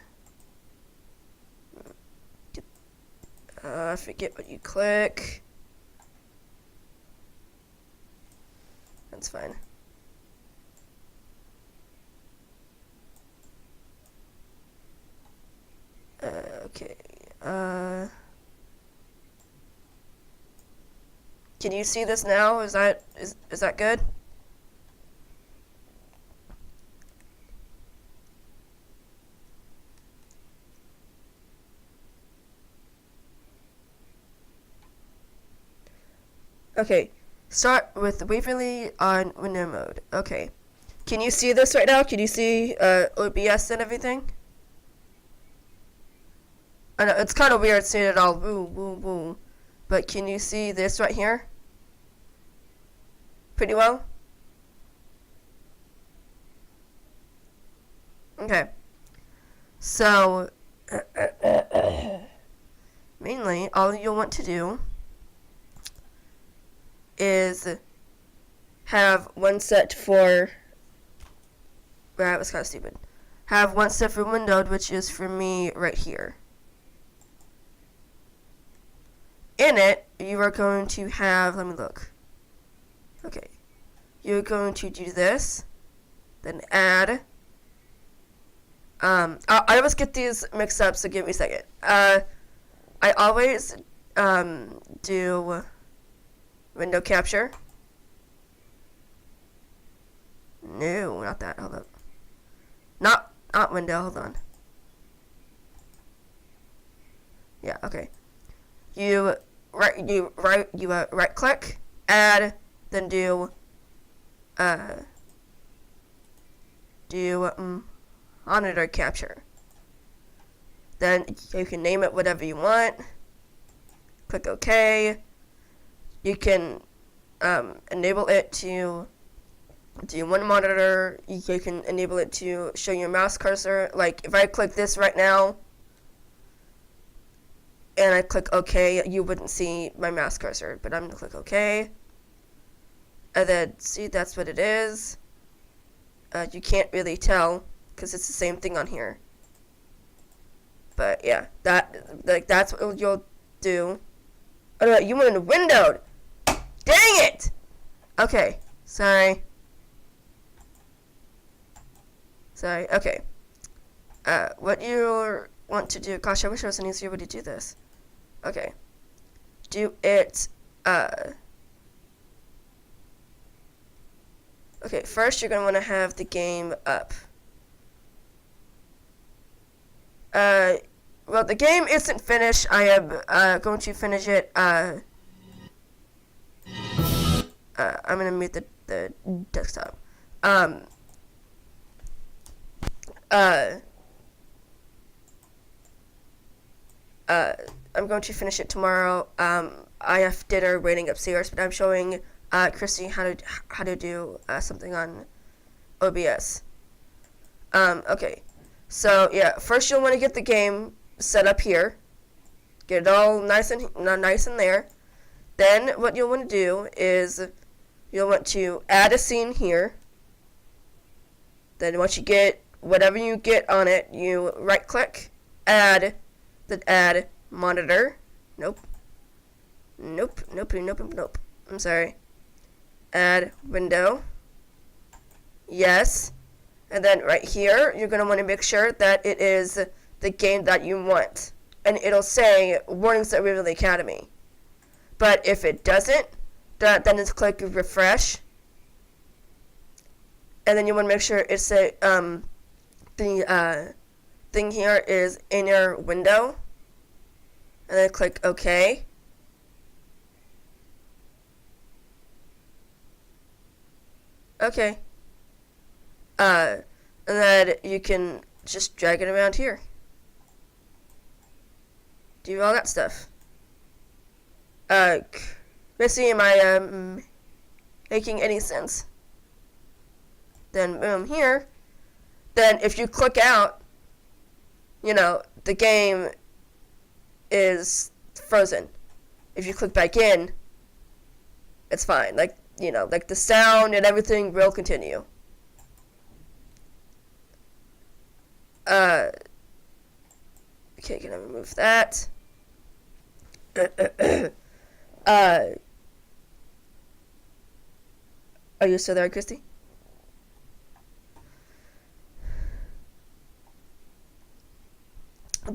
Forget what you click. That's fine. Okay. Can you see this now? Is that good? Okay. Start with Waverly on window mode. Okay. Can you see this right now? Can you see OBS and everything? I know it's kind of weird seeing it all boom, boom, boom. But can you see this right here? Pretty well? Okay. So, mainly, all you'll want to do is have one set for... That was kind of stupid. Have one set for windowed, which is for me right here. In it, you are going to have... Let me look. Okay. You're going to do this. Then add... I always get these mixed up, so give me a second. I always do window capture. No, not that. Hold up. Not window. Hold on. Yeah. Okay. You right click, add, then do monitor capture. Then you can name it whatever you want. Click OK. You can enable it to do one monitor. You can enable it to show your mouse cursor. Like if I click this right now and I click OK, you wouldn't see my mouse cursor, but I'm gonna click OK. And then see, that's what it is. You can't really tell because it's the same thing on here. But yeah, that's what you'll do. Oh no, you wanted windowed. Dang it! Okay, sorry. Okay. What you want to do? Gosh, I wish I was an easier way to do this. Okay. Do it. Okay, first you're gonna want to have the game up. Well, the game isn't finished. I am going to finish it. I'm gonna mute the desktop. I'm going to finish it tomorrow. I have dinner waiting upstairs, but I'm showing Christy how to do something on OBS. Okay. So yeah, first you'll want to get the game set up here. Get it all nice and there. Then what you'll want to do is you'll want to add a scene here. Then once you get whatever you get on it, you right click, add, then add monitor. Nope. I'm sorry. Add window. Yes. And then right here, you're going to want to make sure that it is the game that you want. And it'll say warnings at Waverly Academy. But if it doesn't, then just click refresh. And then you want to make sure it's the thing here is inner window. And then click OK. Okay. And then you can just drag it around here. Do all that stuff. Missy, am I making any sense? Then boom, here. Then if you click out, you know, the game is frozen. If you click back in, it's fine. Like, you know, like the sound and everything will continue. Okay, can I remove that? Are you still there, Christy?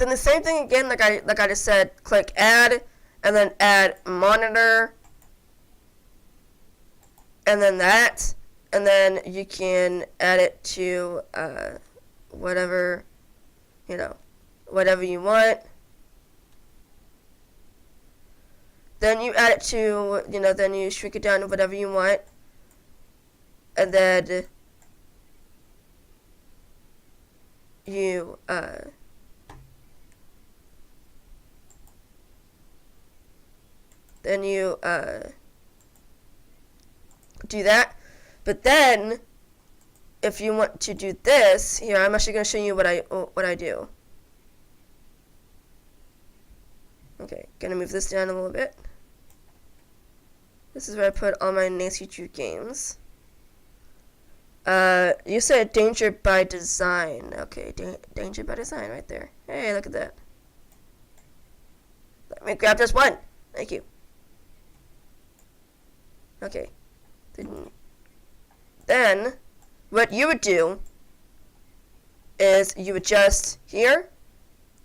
then the same thing again, like I just said, click add, and then add monitor, and then that, and then you can add it to whatever, whatever you want. Then you add it to, then you shrink it down to whatever you want, and then you do that. But then if you want to do this here, I'm actually going to show you what I do. Okay, gonna move this down a little bit. This is where I put all my Nancy Drew games. You said danger by design. Okay, danger by design right there. Hey, look at that. Let me grab this one. Thank you. Okay. Then, what you would do is you would just here,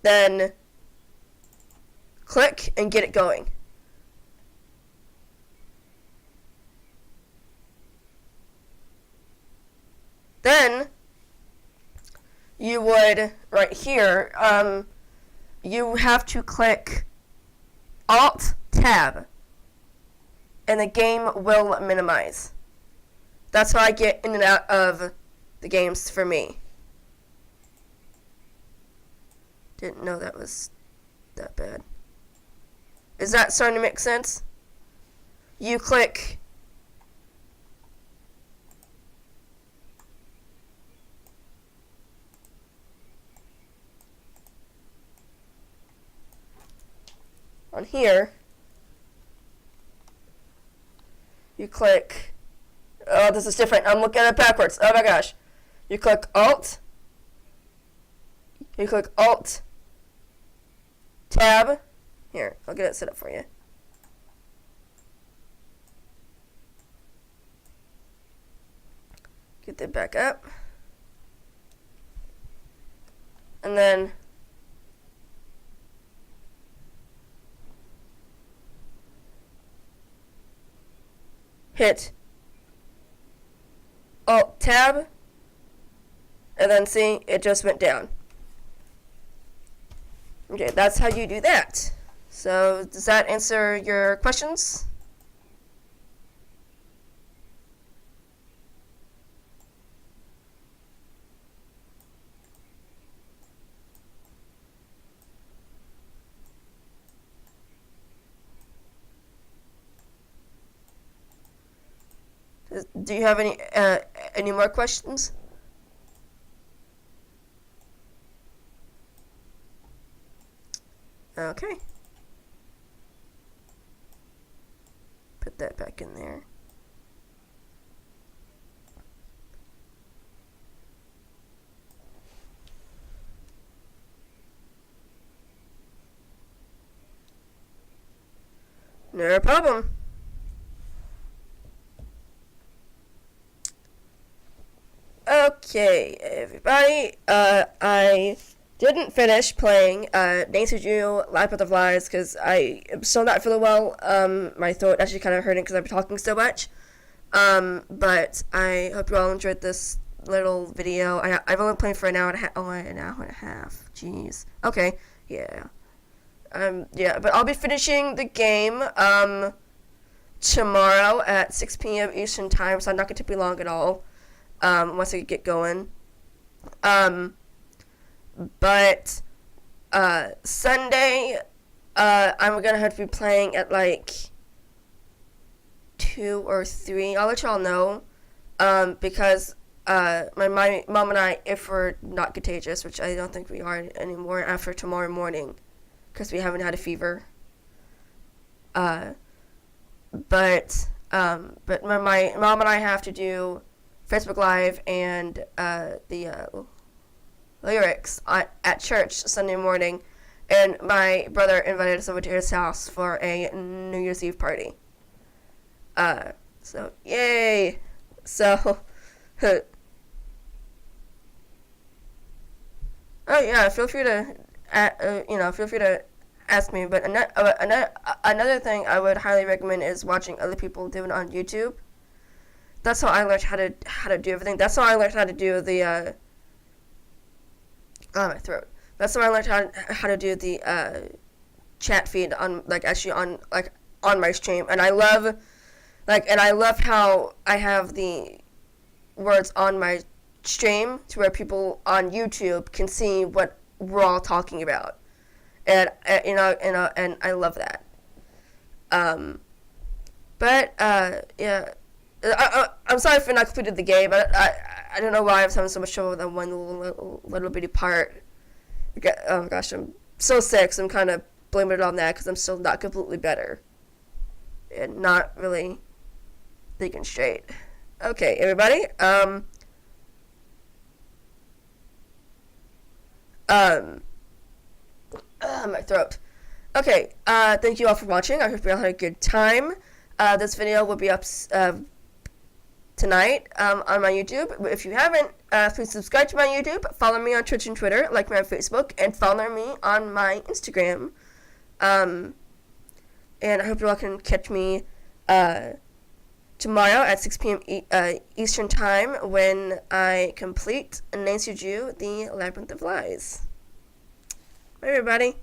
then click and get it going. Then you would, right here, you have to click Alt Tab, and the game will minimize. That's how I get in and out of the games for me. Didn't know that was that bad. Is that starting to make sense? You click on here. You click, oh, this is different. I'm looking at it backwards. Oh my gosh. You click Alt. You click Alt Tab. Here, I'll get it set up for you. Get that back up. And then hit Alt Tab, and then see, it just went down. Okay, that's how you do that. So, does that answer your questions? Do you have any more questions? Okay. Put that back in there. No problem. Okay, everybody. I didn't finish playing Nancy Drew Labyrinth of Lies because I am still not feeling well. My throat actually kind of hurting because I've been talking so much. But I hope you all enjoyed this little video. I've only played for an hour and a half. Oh, an hour and a half. Jeez. Okay. Yeah. Yeah. But I'll be finishing the game tomorrow at 6 p.m. Eastern Time, so I'm not going to be long at all. Once I get going. But Sunday, I'm gonna have to be playing at like 2 or 3. I'll let y'all know. Because my mom and I, if we're not contagious, which I don't think we are anymore after tomorrow morning, because we haven't had a fever. But my mom and I have to do Facebook Live and the lyrics at church Sunday morning, and my brother invited us over to his house for a New Year's Eve party. So yay! So, oh yeah, feel free to feel free to ask me. But another thing I would highly recommend is watching other people do it on YouTube. That's how I learned how to do everything. That's how I learned how to do the my throat. That's how I learned how to do the chat feed on on my stream. And I love how I have the words on my stream to where people on YouTube can see what we're all talking about, and and I love that. Yeah, I'm sorry if I not completed the game, but I don't know why I was having so much trouble with that one little bitty part. Oh my gosh, I'm so sick, so I'm kind of blaming it on that because I'm still not completely better and not really thinking straight. Okay, everybody. My throat. Okay, thank you all for watching. I hope you all had a good time. This video will be up tonight on my YouTube. If you haven't, please subscribe to my YouTube, follow me on Twitch and Twitter, like me on Facebook, and follow me on my Instagram. And I hope you all can catch me tomorrow at 6 p.m. Eastern Time when I complete and answer you the Labyrinth of Lies. Bye, everybody.